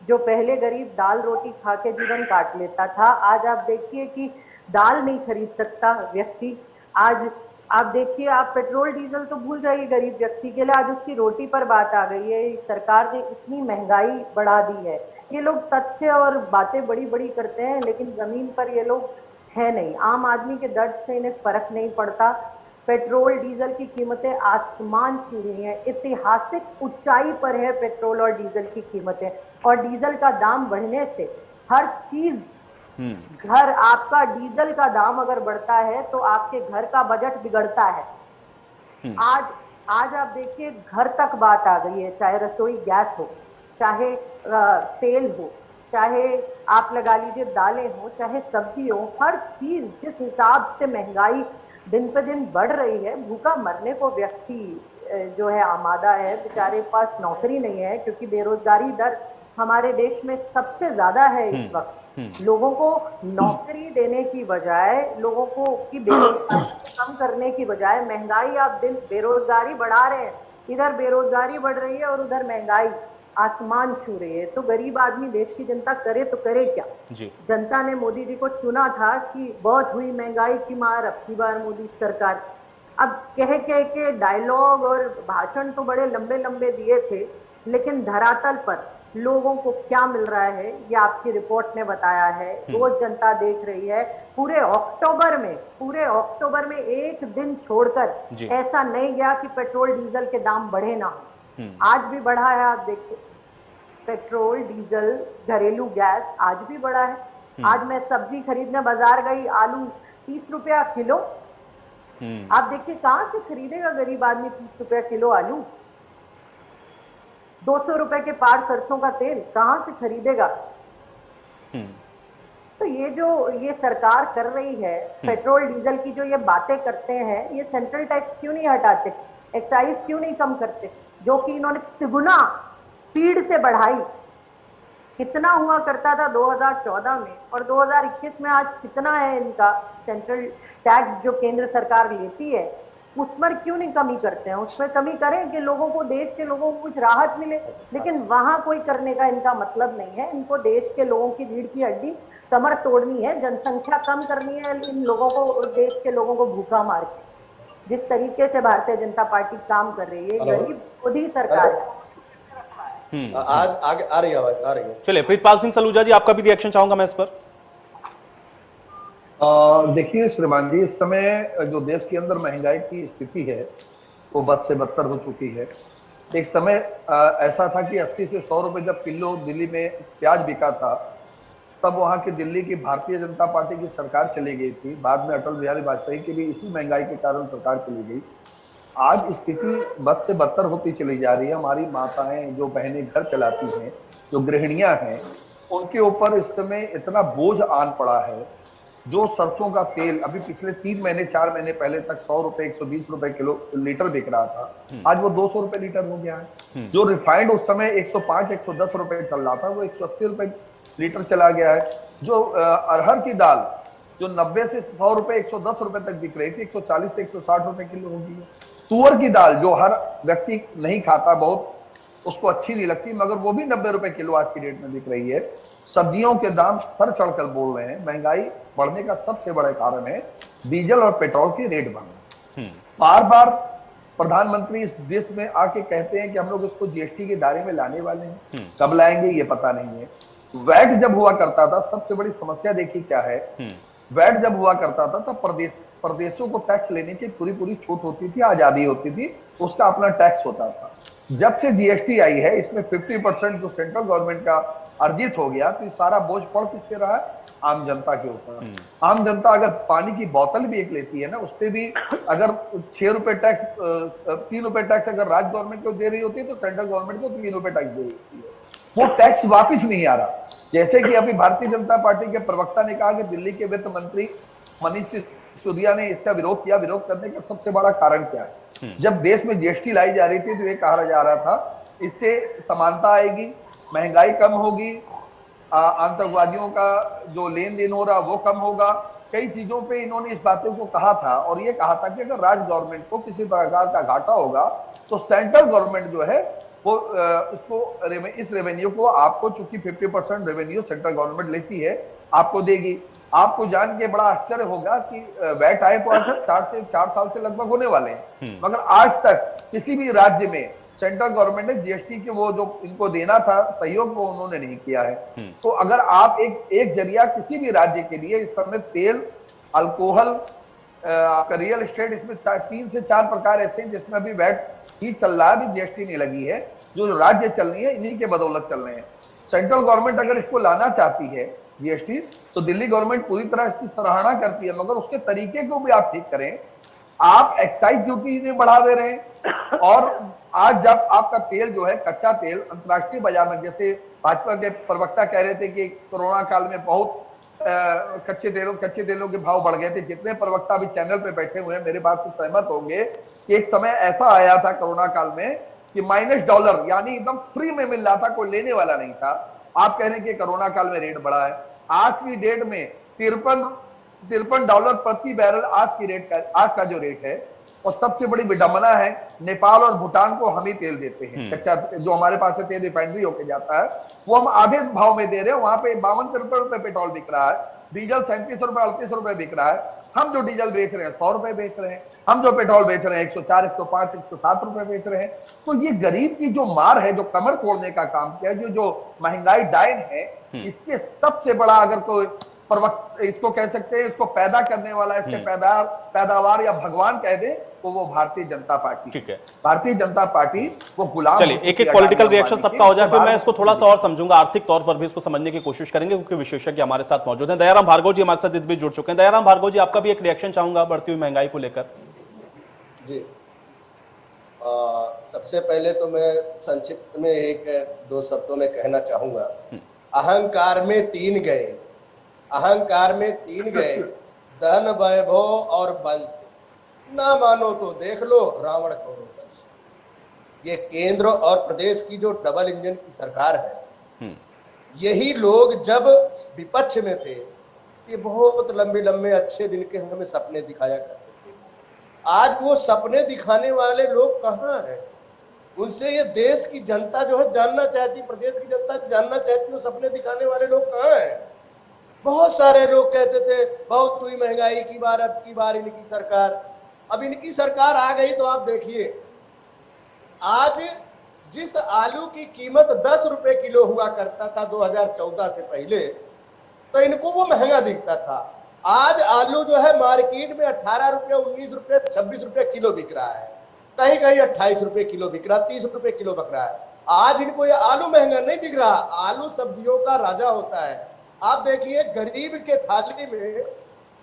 जो पहले गरीब दाल रोटी खा के जीवन काट लेता था, आज आप देखिए कि दाल नहीं खरीद सकता व्यक्ति। आज आप देखिए, आप पेट्रोल डीजल तो भूल जाइए गरीब व्यक्ति के लिए, आज उसकी रोटी पर बात आ गई है। सरकार ने इतनी महंगाई बढ़ा दी है। ये लोग तथ्य और बातें बड़ी बड़ी करते हैं, लेकिन जमीन पर ये लोग है नहीं। आम आदमी के दर्द से इन्हें फर्क नहीं पड़ता। पेट्रोल डीजल की कीमतें आसमान छू रही हैं, ऐतिहासिक ऊंचाई पर है पेट्रोल और डीजल की कीमतें। और डीजल का दाम बढ़ने से हर चीज, घर, आपका डीजल का दाम अगर बढ़ता है तो आपके घर का बजट बिगड़ता है। आज आप देखिए, घर तक बात आ गई है, चाहे रसोई गैस हो, चाहे तेल हो, चाहे आप लगा लीजिए दालें हो, चाहे सब्जी हो, हर चीज जिस हिसाब से महंगाई दिन पे दिन बढ़ रही है, भूखा मरने को व्यक्ति जो है आमादा है। बेचारे के पास नौकरी नहीं है, क्योंकि बेरोजगारी दर हमारे देश में सबसे ज्यादा है इस वक्त। लोगों को नौकरी देने की बजाय, लोगों को की बेरोजगारी कम करने की बजाय, महंगाई आप दिन बेरोजगारी बढ़ा रहे हैं। इधर बेरोजगारी बढ़ रही है और उधर महंगाई आसमान छू रही है। तो गरीब आदमी, देश की जनता करे तो करे क्या? जनता ने मोदी जी को चुना था कि बहुत हुई महंगाई की मार, अब की बार मोदी सरकार। अब कह के डायलॉग और भाषण तो बड़े लंबे लंबे दिए थे, लेकिन धरातल पर लोगों को क्या मिल रहा है ये आपकी रिपोर्ट ने बताया है। रोज जनता देख रही है। पूरे अक्टूबर में एक दिन छोड़कर ऐसा नहीं गया कि पेट्रोल डीजल के दाम बढ़े ना हो। आज भी बढ़ा है। आप देखिए, पेट्रोल डीजल घरेलू गैस आज भी बढ़ा है। आज मैं सब्जी खरीदने बाजार गई, आलू 30 रुपया किलो। आप देखिए, कहां से खरीदेगा गरीब आदमी 30 रुपया किलो आलू? 200 रुपए के पार सरसों का तेल कहां से खरीदेगा? तो ये सरकार कर रही है, पेट्रोल डीजल की जो ये बातें करते हैं, ये सेंट्रल टैक्स क्यों नहीं हटाते, एक्साइज क्यों नहीं कम करते, जो कि इन्होंने तिगुना स्पीड से बढ़ाई। कितना हुआ करता था 2014 में और 2021 में, आज कितना है इनका सेंट्रल टैक्स जो केंद्र सरकार लेती है, उस पर क्यों नहीं कमी करते हैं? उस पर कमी करें कि लोगों को, देश के लोगों को कुछ राहत मिले। लेकिन वहां कोई करने का इनका मतलब नहीं है। इनको देश के लोगों की रीढ़ की हड्डी, कमर तोड़नी है, जनसंख्या कम करनी है इन लोगों को, और देश के लोगों को भूखा मार के। जिस तरीके से भारतीय जनता पार्टी काम कर रही है, गरीब विरोधी सरकार है। आज आगे आ रही है आवाज, आ रही है। चलिए, प्रीतपाल सिंह सलूजा जी, आपका भी रिएक्शन चाहूंगा मैं इस पर। देखिए श्रीमान जी, इस समय जो देश के अंदर महंगाई की स्थिति है वो बद से बदतर हो चुकी है। एक समय ऐसा था कि 80 से 100 रुपए जब किलो दिल्ली में प्याज बिका था, तब वहां की दिल्ली की भारतीय जनता पार्टी की सरकार चली गई थी। बाद में अटल बिहारी वाजपेयी की भी इसी महंगाई के कारण सरकार चली गई। आज स्थिति बद से बदतर होती चली जा रही है। हमारी माताएं जो बहनें घर चलाती हैं, जो गृहिणियां हैं, उनके ऊपर इस समय इतना बोझ आन पड़ा है। जो सरसों का तेल अभी पिछले 3 महीने 4 महीने पहले तक 100 रुपए 120 रुपए किलो लीटर बिक रहा था, आज वो 200 रुपए लीटर हो गया है। जो रिफाइंड उस समय 105 110 रुपए चल रहा था, वो 180 रुपए लीटर चला गया है। जो अरहर की दाल जो 90 से 100 रुपए 110 रुपए तक बिक रही थी, 140 से 160 रुपए किलो हो गई है। तुअर की दाल जो हर व्यक्ति नहीं खाता, बहुत उसको अच्छी नहीं लगती, मगर वो भी 90 रुपए किलो आज की डेट में बिक रही है। सब्जियों के दाम सर चढ़कर बोल रहे हैं। महंगाई बढ़ने का सबसे बड़ा कारण है डीजल और पेट्रोल के रेट बढ़ना। बार बार प्रधानमंत्री इस देश में आके कहते हैं कि हम लोग इसको जीएसटी के दायरे में लाने वाले हैं, कब लाएंगे ये पता नहीं है। वैट जब हुआ करता था, सबसे बड़ी समस्या देखिए क्या है, वैट जब हुआ करता था तब प्रदेशों को टैक्स लेने की पूरी छूट होती थी, आजादी होती थी, उसका अपना टैक्स होता था। जब से जीएसटी आई है, इसमें 50% जो सेंट्रल गवर्नमेंट का अर्जित हो गया, तो ये सारा बोझ पड़ किससे रहा है? आम जनता के ऊपर। आम जनता अगर पानी की बोतल भी एक लेती है ना, उससे भी अगर 6 रुपए टैक्स 3 रुपए टैक्स अगर राज्य गवर्नमेंट को दे रही होती है, तो सेंट्रल गवर्नमेंट को 3 रुपए टैक्स दे रही होती है। वो टैक्स वापिस नहीं आ रहा। जैसे कि अभी भारतीय जनता पार्टी के प्रवक्ता ने कहा कि दिल्ली के वित्त मंत्री मनीष सिसोदिया ने इसका विरोध किया। विरोध करने का सबसे बड़ा कारण क्या है? जब देश में जीएसटी लाई जा रही थी, तो ये कहा जा रहा था इससे समानता आएगी, महंगाई कम होगी, आतंकवादियों का जो लेन देन हो रहा वो कम होगा। कई चीजों पे इन्होंने इस बातों को कहा था, और ये कहा था कि अगर राज्य गवर्नमेंट को किसी प्रकार का घाटा होगा, तो सेंट्रल गवर्नमेंट जो है वो इस रेवेन्यू को आपको, चूंकि 50% रेवेन्यू सेंट्रल गवर्नमेंट लेती है, आपको देगी। आपको जान के बड़ा आश्चर्य होगा कि वैट आए तो आज 4 साल से लगभग होने वाले हैं, मगर आज तक किसी भी राज्य में सेंट्रल गवर्नमेंट ने जीएसटी के वो जो इनको देना था सहयोग, वो उन्होंने नहीं किया है। तो अगर आप एक जरिया किसी भी राज्य के लिए इस समय तेल, अल्कोहल, रियल एस्टेट, इसमें 3 से 4 प्रकार ऐसे हैं जिसमें अभी वैट ही चल रहा है, अभी जीएसटी नहीं लगी है। जो राज्य चल रही है, इन्हीं के बदौलत चल रहे हैं। सेंट्रल गवर्नमेंट अगर इसको लाना चाहती है जीएसटी, तो दिल्ली गवर्नमेंट पूरी तरह इसकी सराहना करती है, मगर उसके तरीके को भी आप ठीक करें। आप एक्साइज ड्यूटी नहीं बढ़ा दे रहे हैं, और आज जब आपका तेल जो है, कच्चा तेल अंतर्राष्ट्रीय बाजार में, जैसे भाजपा के प्रवक्ता कह रहे थे कि कोरोना काल में बहुत कच्चे तेलों के भाव बढ़ गए थे। जितने प्रवक्ता अभी चैनल पे बैठे हुए हैं मेरे बात से सहमत होंगे कि एक समय ऐसा आया था कोरोना काल में कि $- यानी एकदम फ्री में मिल रहा था, कोई लेने वाला नहीं था। आप कह रहे हैं कि कोरोना काल में रेट बढ़ा है। आज की डेट में $53 प्रति बैरल आज का जो रेट है। और सबसे बड़ी विडंबना है, नेपाल और भूटान को हम ही तेल देते हैं, कच्चा जो हमारे पास से तेल रिफाइनरी होके जाता है, वो हम आधे भाव में दे रहे हैं। वहां पे 52-53 रुपए पेट्रोल बिक रहा है, डीजल 37 रुपए 38 रुपए बिक रहा है। हम जो डीजल बेच रहे हैं 100 रुपए बेच रहे हैं, हम जो पेट्रोल बेच रहे हैं 104, 105, 107 रुपए बेच रहे हैं। तो ये गरीब की जो मार है, जो कमर तोड़ने का काम किया, जो महंगाई डायन है, इसके सबसे बड़ा अगर कोई इसको कह सकते हैं, इसको पैदा करने वाला, इसके पैदावार या भगवान कह दे, तो वो भारतीय जनता पार्टी। ठीक है, भारतीय जनता पार्टी वो गुलाम। चलिए, एक पॉलिटिकल रिएक्शन सबका हो जाए, फिर मैं इसको थोड़ा सा और समझूंगा, आर्थिक तौर पर भी इसको समझने की कोशिश करेंगे, क्योंकि विशेषज्ञ हमारे साथ मौजूद हैं। दयाराम भार्गव जी हमारे साथ इस बीच जुड़ चुके हैं। दयाराम भार्गव जी, आपका भी एक रिएक्शन चाहूंगा बढ़ती हुई महंगाई को लेकर। जी, सबसे पहले तो मैं संक्षिप्त में 1-2 शब्दों में कहना चाहूंगा, अहंकार में 3 गए, अहंकार में 3 गए, धन, वैभव और वंश। ना मानो तो देख लो रावण को वंश। ये केंद्र और प्रदेश की जो डबल इंजन की सरकार है, यही लोग जब विपक्ष में थे, ये बहुत लंबे लंबे अच्छे दिन के हमें सपने दिखाया करते थे। आज वो सपने दिखाने वाले लोग कहाँ हैं? उनसे ये देश की जनता जो है जानना चाहती, प्रदेश की जनता जानना चाहती, वो सपने दिखाने वाले लोग कहाँ हैं? बहुत सारे लोग कहते थे बहुत हुई महंगाई की बार, अब की बार इनकी सरकार। अब इनकी सरकार आ गई तो आप देखिए, आज जिस आलू की कीमत 10 रुपए किलो हुआ करता था 2014 से पहले, तो इनको वो महंगा दिखता था। आज आलू जो है मार्केट में 18 रुपए, 19 रुपए, 26 रुपए किलो बिक रहा है। कहीं कहीं 28 रुपए किलो बिक रहा, 30 रुपए किलो बिक रहा है। आज इनको ये आलू महंगा नहीं दिख रहा, आलू सब्जियों का राजा होता है। आप देखिए गरीब के थाली में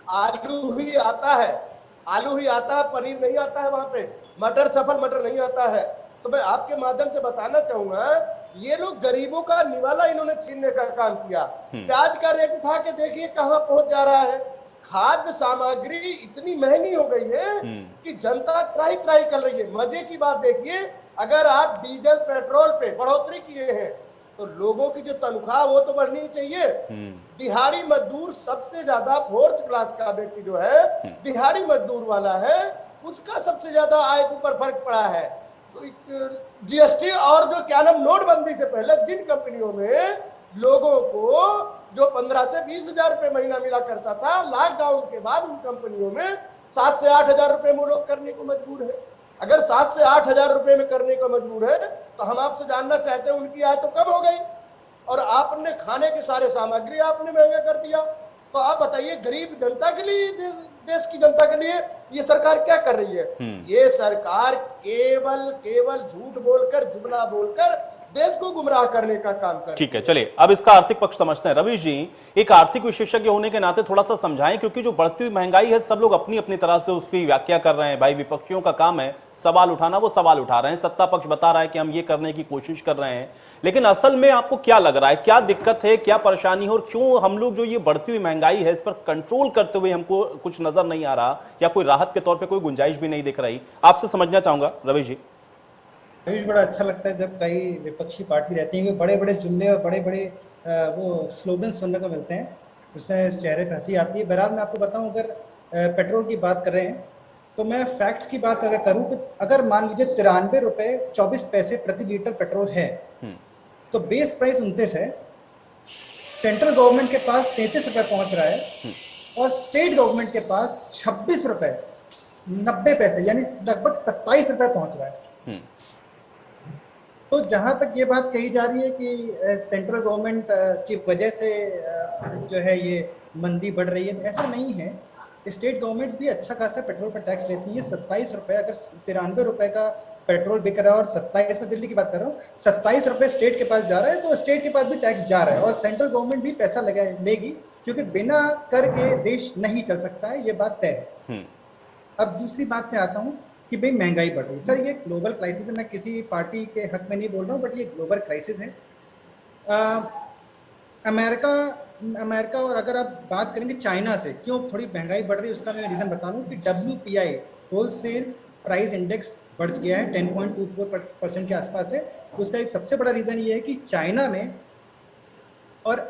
आलू ही आता है, आलू ही आता है, पनीर नहीं आता है, वहां पे मटर, सफल मटर नहीं आता है। तो मैं आपके माध्यम से बताना चाहूंगा, ये लोग गरीबों का निवाला इन्होंने छीनने का काम किया। प्याज का रेट उठा के देखिए कहां पहुंच जा रहा है। खाद्य सामग्री इतनी महंगी हो गई है कि जनता त्राही त्राही कर रही है। मजे की बात देखिए, अगर आप डीजल पेट्रोल पे बढ़ोतरी किए हैं तो लोगों की जो तनख्वाह वो तो बढ़नी चाहिए। दिहाड़ी मजदूर सबसे ज्यादा, फोर्थ क्लास का व्यक्ति जो है दिहाड़ी मजदूर वाला है, उसका सबसे ज्यादा आय के ऊपर फर्क पड़ा है। तो जीएसटी और जो क्या नाम नोटबंदी से पहले जिन कंपनियों में लोगों को जो 15 से 20 हजार रुपए महीना मिला करता था, लॉकडाउन के बाद उन कंपनियों में 7 से 8 हजार रुपए वो लोग करने को मजबूर है। अगर 7 से 8 हजार रुपए में करने को मजबूर है तो हम आपसे जानना चाहते हैं उनकी आय तो कम हो गई, और आपने खाने के सारे सामग्री आपने महंगा कर दिया। तो आप बताइए गरीब जनता के लिए, देश की जनता के लिए ये सरकार क्या कर रही है? ये सरकार केवल झूठ बोलकर, जुमला बोलकर देश को गुमराह करने का काम कर। ठीक है, चलिए अब इसका आर्थिक पक्ष समझते हैं। रवीश जी, एक आर्थिक विशेषज्ञ होने के नाते थोड़ा सा समझाएं, क्योंकि जो बढ़ती हुई महंगाई है सब लोग अपनी अपनी तरह से उसकी व्याख्या कर रहे हैं। भाई विपक्षियों का काम है सवाल उठाना, वो सवाल उठा रहे हैं, सत्ता पक्ष बता रहा है कि हम ये करने की कोशिश कर रहे हैं, लेकिन असल में आपको क्या लग रहा है, क्या दिक्कत है, क्या परेशानी है, और क्यों हम लोग जो ये बढ़ती हुई महंगाई है इस पर कंट्रोल करते हुए हमको कुछ नजर नहीं आ रहा, या कोई राहत के तौर पर कोई गुंजाइश भी नहीं दिख रही? आपसे समझना चाहूंगा रवीश जी। बड़ा अच्छा लगता है जब कई विपक्षी पार्टी रहती है, बड़े बड़े जुमले और बड़े बड़े वो स्लोगन सुनने को मिलते हैं, जिससे चेहरे पर हंसी आती है। बहरहाल मैं आपको बताऊं, अगर पेट्रोल की बात कर रहे हैं तो मैं फैक्ट्स की बात अगर करूं तो अगर मान लीजिए 93 रुपए 24 पैसे प्रति लीटर पेट्रोल है तो बेस प्राइस 29 है, सेंट्रल गवर्नमेंट के पास 33 रुपए पहुंच रहा है और स्टेट गवर्नमेंट के पास 26 रुपए 90 पैसे यानी लगभग 27 रुपए पहुंच रहा है। तो जहां तक ये बात कही जा रही है कि सेंट्रल गवर्नमेंट की वजह से जो है ये मंदी बढ़ रही है, ऐसा नहीं है। स्टेट गवर्नमेंट भी अच्छा खासा पेट्रोल पर टैक्स लेती है। 27 रुपए, अगर 93 रुपए का पेट्रोल बिक रहा है और 27 में, दिल्ली की बात कर रहा हूँ, 27 रुपए स्टेट के पास जा रहा है, तो स्टेट के पास भी टैक्स जा रहा है और सेंट्रल गवर्नमेंट भी पैसा लेगी, क्योंकि बिना कर के देश नहीं चल सकता है, ये बात तय है। अब दूसरी बात पे आता हूँ कि भाई महंगाई बढ़ रही है। सर ये ग्लोबल क्राइसिस है, मैं किसी पार्टी के हक में नहीं बोल रहा हूँ, बट ये ग्लोबल क्राइसिस है। अमेरिका और अगर आप बात करेंगे चाइना से क्यों थोड़ी महंगाई बढ़ रही है, उसका मैं रीज़न बता दूं कि WPI होलसेल प्राइस इंडेक्स बढ़ गया है, 10.24% के आसपास है। उसका एक सबसे बड़ा रीज़न ये है कि चाइना में और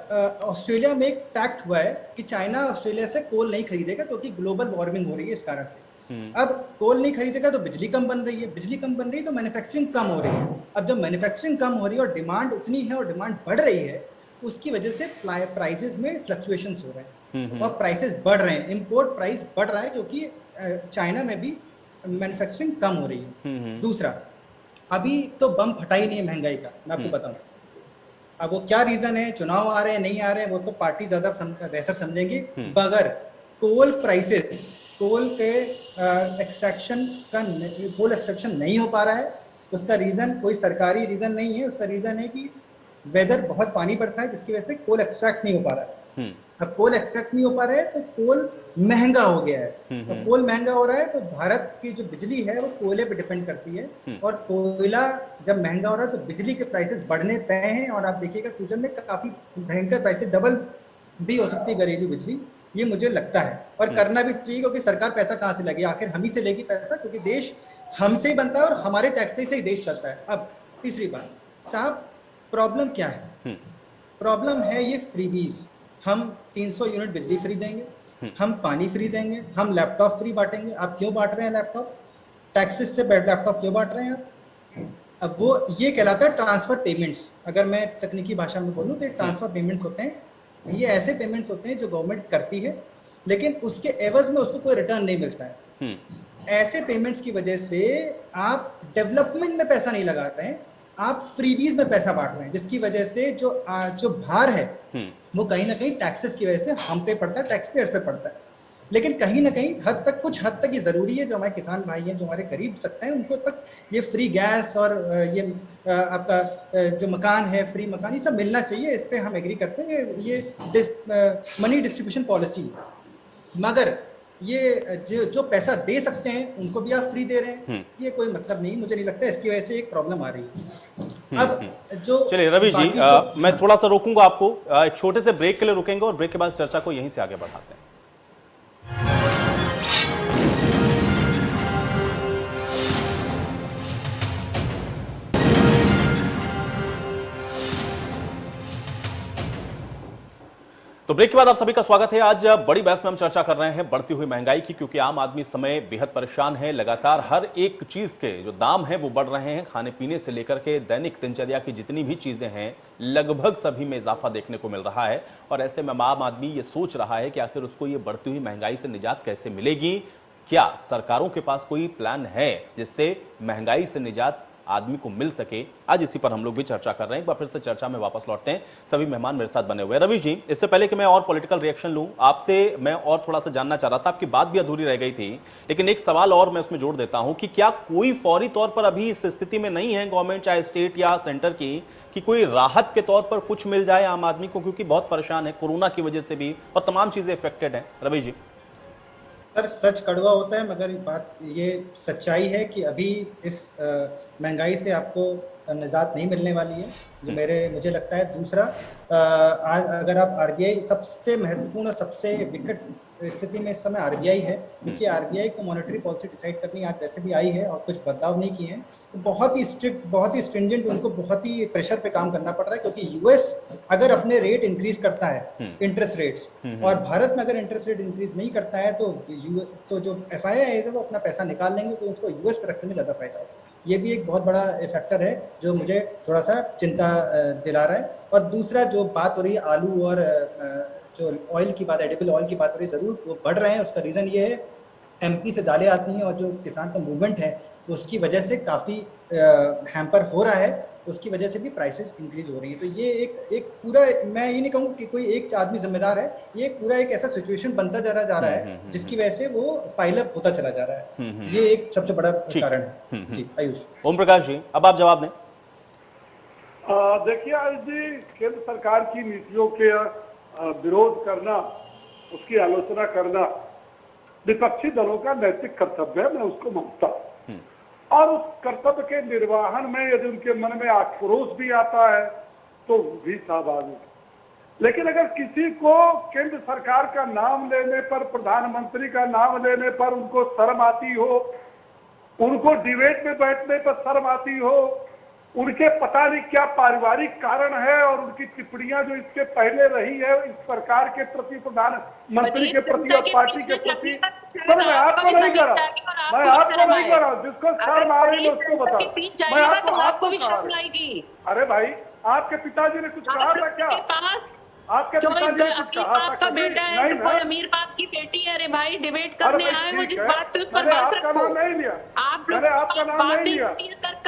ऑस्ट्रेलिया में एक पैक्ट हुआ है कि चाइना ऑस्ट्रेलिया से कोल नहीं खरीदेगा, क्योंकि ग्लोबल वार्मिंग हो रही है इस कारण से। अब कोल नहीं खरीदेगा तो बिजली कम बन रही है, बिजली कम बन रही है तो मैन्युफैक्चरिंग कम हो रही है। अब जब मैन्युफैक्चरिंग कम हो रही है और डिमांड उतनी है और डिमांड बढ़ रही है, उसकी वजह से प्राइसेस में फ्लक्चुएशंस हो रहे हैं और प्राइसेस बढ़ रहे हैं, इंपोर्ट प्राइस बढ़ रहा है, क्योंकि चाइना में भी मैन्युफैक्चरिंग कम हो रही है। दूसरा, अभी तो बम फटा ही नहीं है महंगाई का, मैं आपको बताऊं। अब वो क्या रीजन है, चुनाव आ रहे हैं नहीं आ रहे हैं, वो तो पार्टी ज्यादा बेहतर समझेंगे। मगर कोल प्राइसेस, कोल के एक्सट्रैक्शन नहीं हो पा रहा है, उसका रीजन कोई सरकारी रीजन नहीं है, उसका रीजन है कि वेदर बहुत पानी बरसा है, जिसकी वजह से कोल एक्सट्रैक्ट नहीं हो पा रहा है। अब कोल एक्सट्रैक्ट नहीं हो पा रहा है तो कोल महंगा हो गया है। तो कोल महंगा हो रहा है तो भारत की जो बिजली है वो कोयले पे डिपेंड करती है, और कोयला जब महंगा हो रहा है तो बिजली के प्राइसेस बढ़ने तय हैं। और आप देखिएगा फ्यूचर में काफी भयंकर प्राइसेस डबल भी हो सकती है घरेलू बिजली, ये मुझे लगता है। और करना भी चाहिए, क्योंकि सरकार पैसा कहाँ से लेगी, आखिर हम ही से लेगी पैसा, क्योंकि देश हमसे ही बनता है और हमारे टैक्स से ही देश चलता है। अब तीसरी बात साहब, प्रॉब्लम क्या है? प्रॉब्लम है ये फ्रीबीज। हम 300 यूनिट बिजली फ्री देंगे, हम पानी फ्री देंगे, हम लैपटॉप फ्री बांटेंगे। आप क्यों बांट रहे हैं लैपटॉप? टैक्सेस से लैपटॉप क्यों बांट रहे हैं आप? अब वो ये कहलाता है ट्रांसफर पेमेंट्स। अगर मैं तकनीकी भाषा में बोलूँ तो ट्रांसफर पेमेंट्स होते हैं, ये ऐसे पेमेंट्स होते हैं जो गवर्नमेंट करती है, लेकिन उसके एवज में उसको कोई रिटर्न नहीं मिलता है। ऐसे पेमेंट्स की वजह से आप डेवलपमेंट में पैसा नहीं लगा रहे हैं, आप फ्रीबीज में पैसा बांट रहे हैं, जिसकी वजह से जो भार है वो कहीं ना कहीं टैक्सेस की वजह से हम पे पड़ता है, टैक्स पेयर्स पे पड़ता है। लेकिन कहीं ना कहीं कुछ हद तक ये जरूरी है, जो हमारे किसान भाई हैं, जो हमारे गरीब तक हैं, उनको तक ये फ्री गैस और ये आपका जो मकान है, फ्री मकान, ये सब मिलना चाहिए। इस पे हम एग्री करते हैं, ये मनी डिस्ट्रीब्यूशन पॉलिसी। मगर ये जो पैसा दे सकते हैं उनको भी आप फ्री दे रहे हैं, ये कोई मतलब नहीं, मुझे नहीं लगता। इसकी वजह से एक प्रॉब्लम आ रही है। अब जो चलिए रवि जी, मैं थोड़ा सा रोकूंगा आपको, एक छोटे से ब्रेक के लिए रुकेंगे और ब्रेक के बाद चर्चा को यहीं से आगे बढ़ाते हैं। तो ब्रेक के बाद आप सभी का स्वागत है। आज बड़ी बहस में हम चर्चा कर रहे हैं बढ़ती हुई महंगाई की, क्योंकि आम आदमी इस समय बेहद परेशान है। लगातार हर एक चीज के जो दाम हैं वो बढ़ रहे हैं। खाने पीने से लेकर के दैनिक दिनचर्या की जितनी भी चीजें हैं, लगभग सभी में इजाफा देखने को मिल रहा है। और ऐसे में आम आदमी ये सोच रहा है कि आखिर उसको ये बढ़ती हुई महंगाई से निजात कैसे मिलेगी। क्या सरकारों के पास कोई प्लान है जिससे महंगाई से निजात आदमी को मिल सके? आज इसी पर हम लोग भी चर्चा कर रहे हैं। एक बार फिर से चर्चा में वापस लौटते हैं। सभी मेहमान मेरे साथ बने हुए हैं। रवि जी, इससे पहले कि मैं और पॉलिटिकल रिएक्शन लूं, आपसे मैं और थोड़ा सा जानना चाह रहा था, आपकी बात भी अधूरी रह गई थी, लेकिन एक सवाल और मैं उसमें जोड़ देता हूं कि क्या कोई फौरी तौर पर अभी इस स्थिति में नहीं है गवर्नमेंट, चाहे स्टेट या सेंटर की, कि कोई राहत के तौर पर कुछ मिल जाए आम आदमी को, क्योंकि बहुत परेशान है कोरोना की वजह से भी और तमाम चीजें इफेक्टेड है। रवि जी सर, सच कड़वा होता है, मगर बात ये सच्चाई है कि अभी इस महंगाई से आपको निजात नहीं मिलने वाली है, जो मुझे लगता है। दूसरा, अगर आप आरबीआई, सबसे महत्वपूर्ण और सबसे विकट स्थिति में इस समय आरबीआई है, क्योंकि आरबीआई को मॉनेटरी पॉलिसी डिसाइड करनी आज वैसे भी आई है और कुछ बदलाव नहीं किए हैं, तो बहुत ही स्ट्रिक्ट, बहुत ही स्ट्रिंजेंट, उनको बहुत ही प्रेशर पे काम करना पड़ रहा है। क्योंकि यूएस अगर अपने रेट इंक्रीज करता है, इंटरेस्ट रेट्स, और भारत में अगर इंटरेस्ट रेट इंक्रीज नहीं करता है, तो जो एफआईआई है वो अपना पैसा निकाल लेंगे, तो उसको यूएस पे रखने में ज़्यादा फायदा होगा। ये भी एक बहुत बड़ा फैक्टर है जो मुझे थोड़ा सा चिंता दिला रहा है। और दूसरा, जो बात हो रही है आलू और जो ऑयल की बात, एडिबल ऑयल की बात हो रही है, ज़रूर वो बढ़ रहे हैं। उसका रीज़न ये है, एमपी से दालें आती हैं और जो किसान का मूवमेंट है उसकी वजह से काफ़ी हैम्पर हो रहा है, उसकी वजह से भी प्राइसेस इंक्रीज हो रही है। तो ये एक पूरा, मैं ये नहीं कहूँगा कि कोई एक आदमी जिम्मेदार है, ये पूरा एक ऐसा सिचुएशन बनता जा रहा है जिसकी वजह से वो पाइलअप होता चला जा रहा है। ये एक सबसे बड़ा कारण है। जी आयुष। ओम प्रकाश जी, अब आप जवाब दें। देखिए आयुष जी, केंद्र सरकार की नीतियों के विरोध करना, उसकी आलोचना करना विपक्षी दलों का नैतिक कर्तव्य है, मैं उसको मानता हूँ। और उस कर्तव्य के निर्वहन में यदि उनके मन में आक्रोश भी आता है तो भी स्वाभाविक। लेकिन अगर किसी को केंद्र सरकार का नाम लेने पर, प्रधानमंत्री का नाम लेने पर उनको शर्म आती हो, उनको डिबेट में बैठने पर शर्म आती हो, उनके पता नहीं क्या पारिवारिक कारण है और उनकी टिप्पणियां जो इसके पहले रही है इस सरकार के प्रति, प्रधानमंत्री के प्रति और पार्टी के प्रति, तो मैं आपको नहीं कर रहा, मैं आपको नहीं कर रहा, जिसको शर्म आ रही है उसको बता, मैं आपको भी शर्म आएगी। अरे भाई, आपके पिताजी ने कुछ कहा था क्या? आपके पिताजी ने कुछ कहा था? आपका बेटा है, कोई अमीर बाप की बेटी है, अरे भाई डिबेट करने आए हो, जिस बात पे उस पर बात रखो। नाम नहीं लिया, आप मैंने आपका नाम नहीं लिया।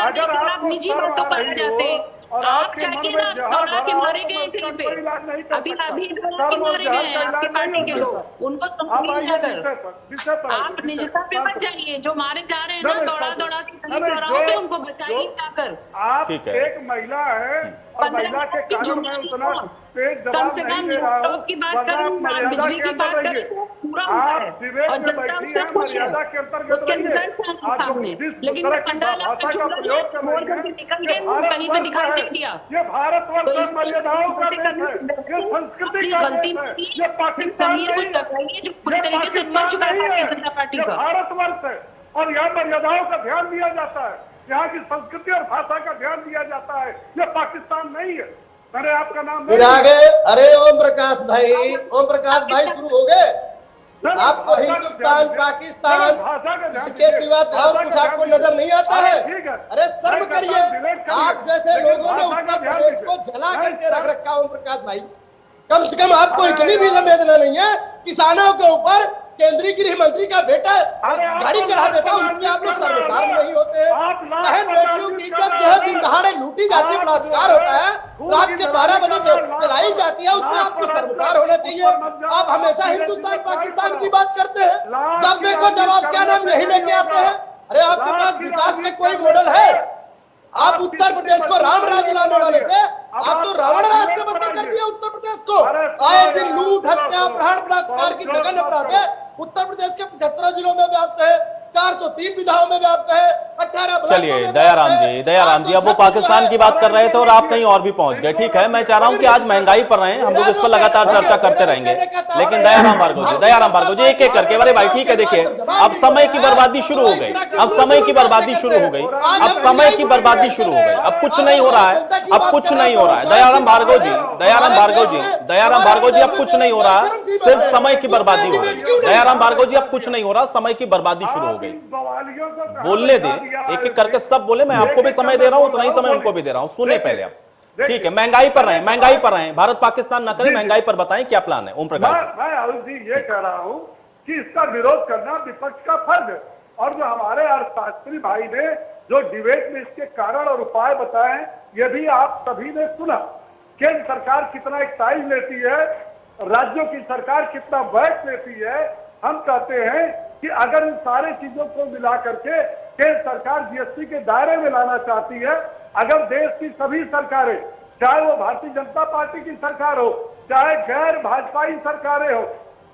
अगर आप निजी बातों पर जाते, आप जाके ना दौड़ा के मारे गए कहीं पे, अभी मारे गए आपकी पार्टी के लोग, उनको संभाल जाकर आप निजता पे मत जाइए। जो मारे जा रहे हैं ना दौड़ा के चौराहों पे, उनको बचाइए जाकर। आप एक महिला है और महिला के कारण मैं उतना तेज जवाब नहीं दे रहा हूँ। की बात करूँ, बिजली की बात करूँ, पूरा होता है और जनता उससे खुश है, उसके रिजल्ट सामने। लेकिन 15 लाख का चुनाव मोर करके निकल गए, कहीं पे दिखाई नहीं दिया। ये भारतवर्ष मर्यादाओं का देश है, ये संस्कृति का देश है, ये पाकिस्तान नहीं है, जो पूरी तरीके से मर चुका है भारतीय जनता पार्टी का। भारतवर्ष है और यहाँ मर्यादाओं का ध्यान दिया जाता है, यहाँ की संस्कृति और भाषा का ध्यान दिया जाता है। ये पाकिस्तान नहीं है। अरे आपका नाम फिर आगे, अरे ओम प्रकाश भाई शुरू हो गए। आपको हिंदुस्तान, पाकिस्तान के सिवा और कुछ आपको नजर नहीं आता है? अरे शर्म करिए, आप जैसे लोगों ने उत्तर प्रदेश को जला करके रख रखा। ओम प्रकाश भाई, कम से कम आपको इतनी भी संवेदना नहीं है किसानों के ऊपर केंद्रीय गृह मंत्री का बेटा गाड़ी चढ़ा देता है, उनके आप लोग शर्मसार नहीं होते हैं? बहन बेटियों की इज्जत जो है दिन दहाड़े लूटी जाती है, बलात्कार होता है, रात के 12 बजे जलाई जाती है, उसमें आपको शर्मसार होना चाहिए। आप हमेशा हिंदुस्तान पाकिस्तान की बात करते हैं, जब देखो जब आप क्या नाम यही लेके आते हैं। अरे आपके पास विकास के कोई मॉडल है? आप उत्तर प्रदेश को राम राज्य लाने वाले थे, आप तो रावण राज से बदल कर दिया उत्तर प्रदेश को। आए दिन लूट, हत्या, अपहरण, बलात्कार की जघन्य अपराध है उत्तर प्रदेश के 75 जिलों में व्याप्त है, 403 विधाओं में व्याप्त है, 18। चलिए दयाराम जी, अब वो पाकिस्तान की बात कर रहे थे और आप कहीं और भी पहुंच गए। ठीक है, मैं चाह रहा हूं कि आज महंगाई पर रहे, हम लोग इस पर लगातार चर्चा करते रहेंगे, लेकिन दयाराम भार्गव जी एक एक करके। अरे भाई ठीक है, देखिए अब समय की बर्बादी शुरू हो गई, अब समय की बर्बादी शुरू हो गई, अब समय की बर्बादी शुरू हो गई, अब कुछ नहीं हो रहा है, अब कुछ नहीं हो रहा है। दयाराम भार्गव जी, अब कुछ नहीं हो रहा है, सिर्फ समय की बर्बादी हो गई। दयाराम भार्गव जी, अब कुछ नहीं हो रहा, समय की बर्बादी शुरू हो गई। बोलने दे, एक एक करके सब बोले, मैं आपको भी समय दे रहा हूं, उतना ही समय उनको भी दे रहा हूं, सुने पहले आप। ठीक है, महंगाई पर रहे, भारत पाकिस्तान ना करें, महंगाई पर बताएं क्या प्लान है। ओम प्रकाश मैं आयुष जी ये कह रहा हूं कि इसका विरोध करना विपक्ष का फर्ज है, और जो हमारे अर्थशास्त्री भाई ने जो डिबेट में इसके कारण और उपाय बताए, ये भी आप सभी ने सुना। केंद्र सरकार कितना एक्साइज लेती है, राज्यों की सरकार कितना वैट लेती है। हम कहते हैं कि अगर इन सारे चीजों को मिला करके केंद्र सरकार जीएसटी के दायरे में लाना चाहती है, अगर देश की सभी सरकारें, चाहे वो भारतीय जनता पार्टी की सरकार हो, चाहे गैर भाजपाई सरकारें हो,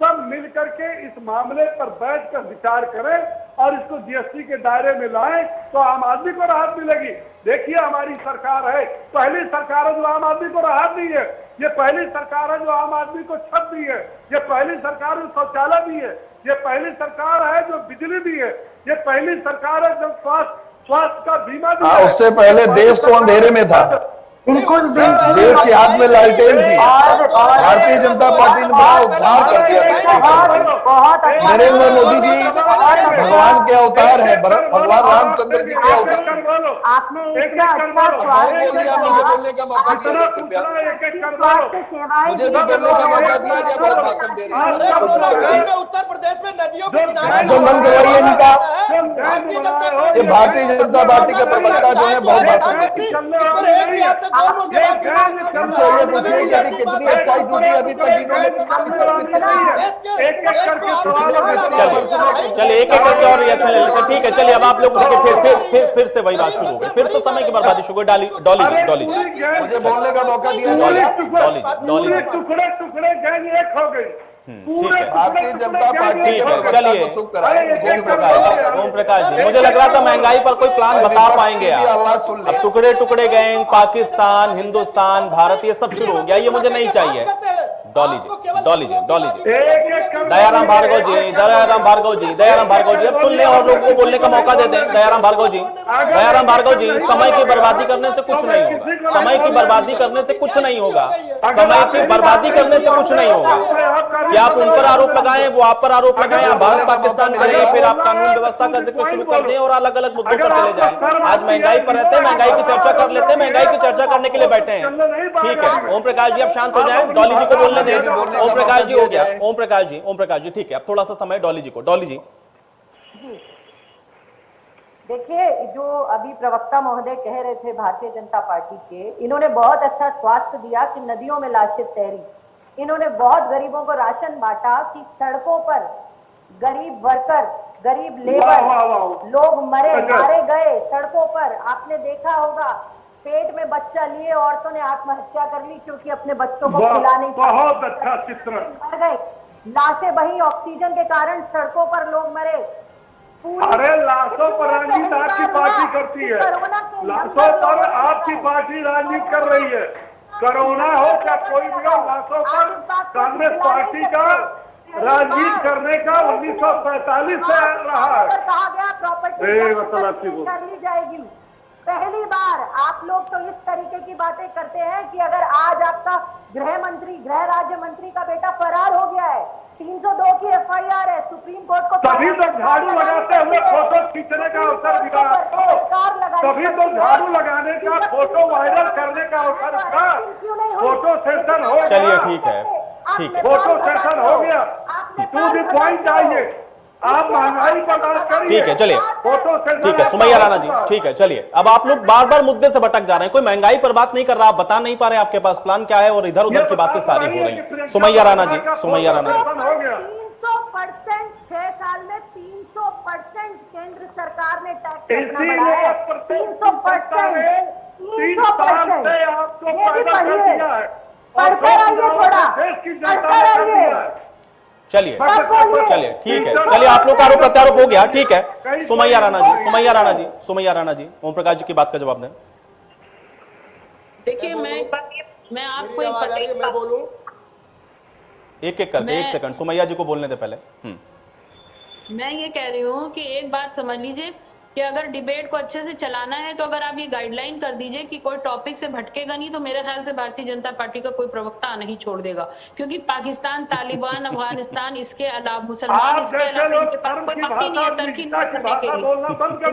सब मिलकर के इस मामले पर बैठकर विचार करें और इसको जीएसटी के दायरे में लाएं, तो आम आदमी को राहत मिलेगी। देखिए हमारी सरकार है, पहली सरकार है जो आम आदमी को राहत दी है, ये पहली सरकार है जो आम आदमी को छत दी है, ये पहली सरकार जो शौचालय दी है, ये पहली सरकार है जो बिजली दी है, ये पहली सरकार है जो स्वास्थ्य का बीमा दी है। उससे पहले देश तो अंधेरे में था, देश के हाथ में लालटेन थी, भारतीय जनता पार्टी ने बड़ा उद्धार कर दिया था। नरेंद्र मोदी जी भगवान के अवतार है, भगवान रामचंद्र जी के अवतार। आपने मुझे बोलने का मौका चाहिए, कृपया मुझे भी बोलने का मौका दिया जाए, बहुत भाषण दे रहे हैं। उत्तर प्रदेश में नदियों के किनारे जो मन करवाइए इनका, ये भारतीय जनता पार्टी के प्रवक्ता जो है बहुत भाषण देती है। उनसे ये पूछिए कि अभी कितनी एक्साइज ड्यूटी अभी तक इन्होंने चलिए एक एक करके और रिएक्शन ले लेते हैं। ठीक है, चलिए अब आप लोग फिर से वही बात शुरू हो गई, फिर से समय की बर्बादी शुरू हो गई। डॉली मुझे बोलने का मौका दिया, डॉली टुकड़े टुकड़े गैंग एक हो गई। ठीक है, भारतीय जनता पार्टी चलिए ओम प्रकाश जी, मुझे लग रहा था महंगाई पर कोई प्लान बता पाएंगे आप। अब टुकड़े टुकड़े गैंग, पाकिस्तान, हिंदुस्तान, भारत, ये सब शुरू हो गया, ये मुझे नहीं चाहिए। डॉली जी दयाराम भार्गव जी अब सुन ले और लोगों को बोलने का मौका दे दें। दयाराम भार्गव जी समय की बर्बादी करने से कुछ नहीं होगा, समय की बर्बादी करने से कुछ नहीं होगा, समय की बर्बादी करने से कुछ नहीं होगा। कि आप उन पर आरोप लगाएं, वो आप पर आरोप लगाएं, आप भारत पाकिस्तान करें, फिर आप कानून व्यवस्था का जिक्र शुरू कर दें और अलग अलग मुद्दों पर चले जाएं। आज महंगाई पर रहते हैं, महंगाई की चर्चा कर लेते हैं, महंगाई की चर्चा करने के लिए बैठे हैं। ठीक है, ओम प्रकाश जी अब शांत हो जाएं, डॉली जी को बोलने दें। ओम प्रकाश जी हो गया, ओम प्रकाश जी ठीक है, अब थोड़ा सा समय डॉली जी को। डॉली जी देखिए, जो अभी प्रवक्ता महोदय कह रहे थे भारतीय जनता पार्टी के, इन्होंने बहुत अच्छा स्वास्थ्य दिया कि नदियों में लाशें तैरी, इन्होंने बहुत गरीबों को राशन बांटा कि सड़कों पर गरीब वर्कर, गरीब लेबर लोग मारे गए सड़कों पर। आपने देखा होगा पेट में बच्चा लिए औरतों ने आत्महत्या कर ली क्योंकि अपने बच्चों को खिला नहीं पाए। बहुत अच्छा चित्रण। मर गए, लाशें बही, ऑक्सीजन के कारण सड़कों पर लोग मरे। अरे लाशों पर राजनीति आपकी पार्टी करती है, लाशों पर आपकी पार्टी राजनीति कर रही है। कोरोना हो क्या कोई भी हो, लाशों पर कांग्रेस पार्टी का राजनीति करने का 1945 से रहा है। कहा गया प्रॉपर्टी कर ली जाएगी। पहली बार आप लोग तो इस तरीके की बातें करते हैं कि अगर आज आपका गृह राज्य मंत्री का बेटा फरार हो गया है, 302 की एफआईआर है, सुप्रीम कोर्ट को तभी तो झाड़ू लगाते हुए फोटो खींचने का अवसर मिला आपको, तभी तो झाड़ू लगाने का, फोटो वायरल करने का अवसर मिला। फोटो सेशन हो गया, चलिए ठीक है, फोटो सेशन हो गया। टू द पॉइंट आइए, आप महंगाई बर्दाश्त करिए। ठीक है, चलिए, फोटो ठीक है सुमैया राणा जी, ठीक है, चलिए। अब आप लोग बार बार मुद्दे से भटक जा रहे हैं, कोई महंगाई पर बात नहीं कर रहा, आप बता नहीं पा रहे आपके पास प्लान क्या है, और इधर उधर की बातें सारी हो रही हैं। सुमैया राणा जी, सुमैया राणा जी, 300% 6 साल में 300% केंद्र सरकार ने टैक्स बढ़ाया, 300%, 300%। ये भी पढ़िए, पढ़कर आइए थोड़ा, पढ़कर आइए। चलिए चलिए, ठीक है, चलिए, आप लोग का आरोप प्रत्यारोप हो गया, ठीक है। सुमैया राणा जी, सुमैया राणा जी, सुमैया राणा जी, ओम प्रकाश जी की बात का जवाब दें। देखिए मैं आपको मैं बोलूं, एक एक करके, एक सेकंड, सुमैया जी को बोलने दे पहले। मैं ये कह रही हूँ कि एक बात समझ लीजिए कि अगर डिबेट को अच्छे से चलाना है तो अगर आप ये गाइडलाइन कर दीजिए कि कोई टॉपिक से भटकेगा नहीं, तो मेरे ख्याल से भारतीय जनता पार्टी का कोई प्रवक्ता नहीं छोड़ देगा, क्योंकि पाकिस्तान, तालिबान, अफगानिस्तान, इसके अलावा मुसलमान, इसके अलावा इनके पास कोई पक्की नहीं है तरकीब करने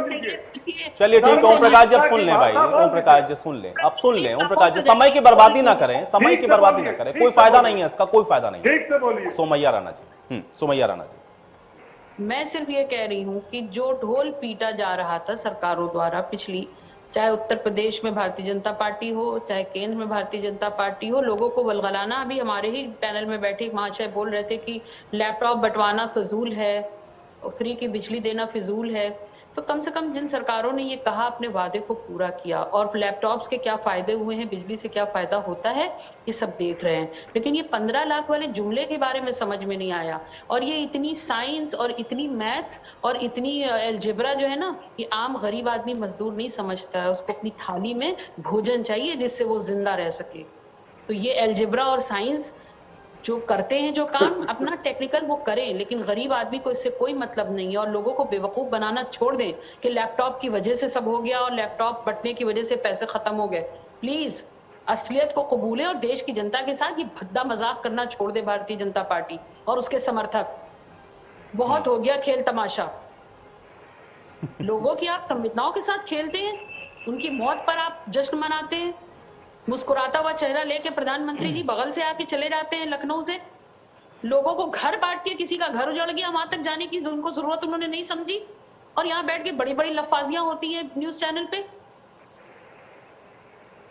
के लिए। चलिए ठीक है ओम प्रकाश जी, अब सुन लें भाई, ओम प्रकाश जी सुन लें, अब सुन लें ओम प्रकाश जी, समय की बर्बादी ना करें, समय की बर्बादी ना करें, कोई फायदा नहीं है इसका, कोई फायदा नहीं है। सुमैया राणा जी, सुमैया राणा जी, मैं सिर्फ ये कह रही हूँ कि जो ढोल पीटा जा रहा था सरकारों द्वारा पिछली, चाहे उत्तर प्रदेश में भारतीय जनता पार्टी हो, चाहे केंद्र में भारतीय जनता पार्टी हो, लोगों को बलगलाना, अभी हमारे ही पैनल में बैठे एक महाशय बोल रहे थे कि लैपटॉप बंटवाना फिजूल है, फ्री की बिजली देना फिजूल है। तो कम से कम जिन सरकारों ने ये कहा, अपने वादे को पूरा किया, और लैपटॉप्स के क्या फायदे हुए हैं, बिजली से क्या फायदा होता है, ये सब देख रहे हैं। लेकिन ये 15 लाख वाले जुमले के बारे में समझ में नहीं आया, और ये इतनी साइंस और इतनी मैथ्स और इतनी एल्जेब्रा जो है ना, ये आम गरीब आदमी मजदूर नहीं समझता है। उसको अपनी थाली में भोजन चाहिए जिससे वो जिंदा रह सके। तो ये एल्जेब्रा और साइंस जो करते हैं, जो काम अपना टेक्निकल वो करें, लेकिन गरीब आदमी को इससे कोई मतलब नहीं है। और लोगों को बेवकूफ बनाना छोड़ दें कि लैपटॉप की वजह से सब हो गया और लैपटॉप बंटने की वजह से पैसे खत्म हो गए। प्लीज असलियत को कबूलें और देश की जनता के साथ ये भद्दा मजाक करना छोड़ दे भारतीय जनता पार्टी और उसके समर्थक। बहुत हो गया खेल तमाशा। लोगों की आप संवेदनाओं के साथ खेलते हैं, उनकी मौत पर आप जश्न मनाते हैं, मुस्कुराता हुआ चेहरा लेके प्रधानमंत्री जी बगल से आके चले जाते हैं लखनऊ से। लोगों को घर बांट के, किसी का घर उजड़ गया वहां तक जाने की उनको जरूरत उन्होंने नहीं समझी, और यहाँ बैठ के बड़ी बड़ी लफाजियां होती हैं न्यूज चैनल पे।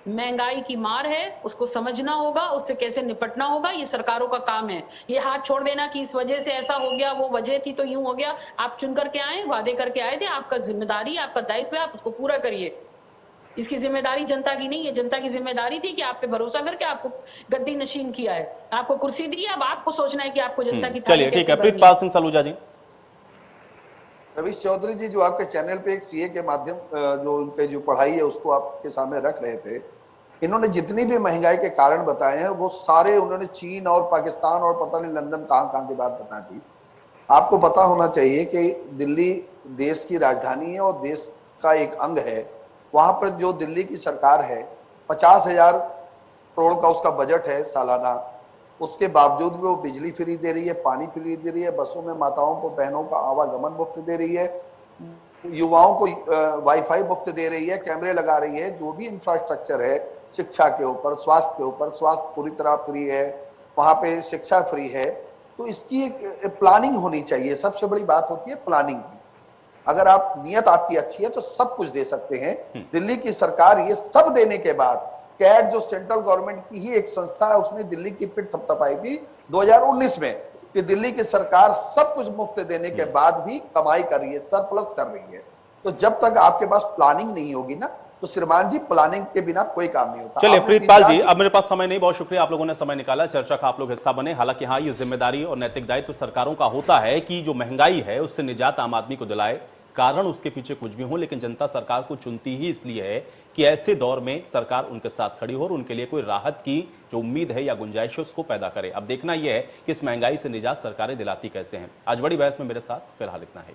महंगाई की मार है, उसको समझना होगा, उससे कैसे निपटना होगा, ये सरकारों का काम है। ये हाथ छोड़ देना कि इस वजह से ऐसा हो गया, वो वजह थी तो यूं हो गया। आप चुन करके आए, वादे करके आए थे, आपका जिम्मेदारी, आपका दायित्व है, आप उसको पूरा करिए। इसकी जिम्मेदारी जनता की नहीं है। जनता की जिम्मेदारी थी कि आप पे भरोसा करके आपको गद्दी नशीन किया है, आपको कुर्सी दी है, अब आपको सोचना है कि आपको जनता की। चलिए ठीक है, प्रीतपाल सिंह सलूजा जी। रवीश चौधरी जी जो आपके चैनल पे एक सीए के माध्यम जो उनके जो पढ़ाई है उसको आपके सामने रख रहे थे, इन्होंने जितनी भी महंगाई के कारण बताए हैं वो सारे उन्होंने चीन और पाकिस्तान और पता नहीं लंदन कहां की बात बता दी। आपको पता होना चाहिए कि दिल्ली देश की राजधानी है और देश का एक अंग है। वहां पर जो दिल्ली की सरकार है 50,000 करोड़ का उसका बजट है सालाना, उसके बावजूद भी वो बिजली फ्री दे रही है, पानी फ्री दे रही है, बसों में माताओं को, बहनों का आवागमन मुफ्त दे रही है, युवाओं को वाईफाई मुफ्त दे रही है, कैमरे लगा रही है, जो भी इंफ्रास्ट्रक्चर है शिक्षा के ऊपर, स्वास्थ्य के ऊपर, स्वास्थ्य पूरी तरह फ्री है, वहां पे शिक्षा फ्री है। तो इसकी एक प्लानिंग होनी चाहिए। सबसे बड़ी बात होती है प्लानिंग की। अगर आप नियत आपकी अच्छी है तो सब कुछ दे सकते हैं। दिल्ली की सरकार ये सब देने के बाद, कैट जो सेंट्रल गवर्नमेंट की ही एक संस्था है, उसने दिल्ली की पिट थपथपाई थी 2019 में कि दिल्ली की सरकार सब कुछ मुफ्त देने के बाद भी कमाई कर रही है, सरप्लस कर रही है। तो जब तक आपके पास प्लानिंग नहीं होगी ना, तो श्रीमान जी प्लानिंग के बिना कोई काम नहीं होता। चलिए प्रीतपाल जी, अब मेरे पास समय नहीं, बहुत शुक्रिया आप लोगों ने समय निकाला, चर्चा का आप लोग हिस्सा बने। हालांकि हाँ, ये जिम्मेदारी और नैतिक दायित्व सरकारों का होता है कि जो महंगाई है उससे निजात आम आदमी को दिलाए, कारण उसके पीछे कुछ भी हो, लेकिन जनता सरकार को चुनती ही इसलिए है कि ऐसे दौर में सरकार उनके साथ खड़ी हो और उनके लिए कोई राहत की जो उम्मीद है या गुंजाइश है उसको पैदा करे। अब देखना यह है कि इस महंगाई से निजात सरकारें दिलाती कैसे हैं। आज बड़ी बहस में मेरे साथ फिलहाल इतना है।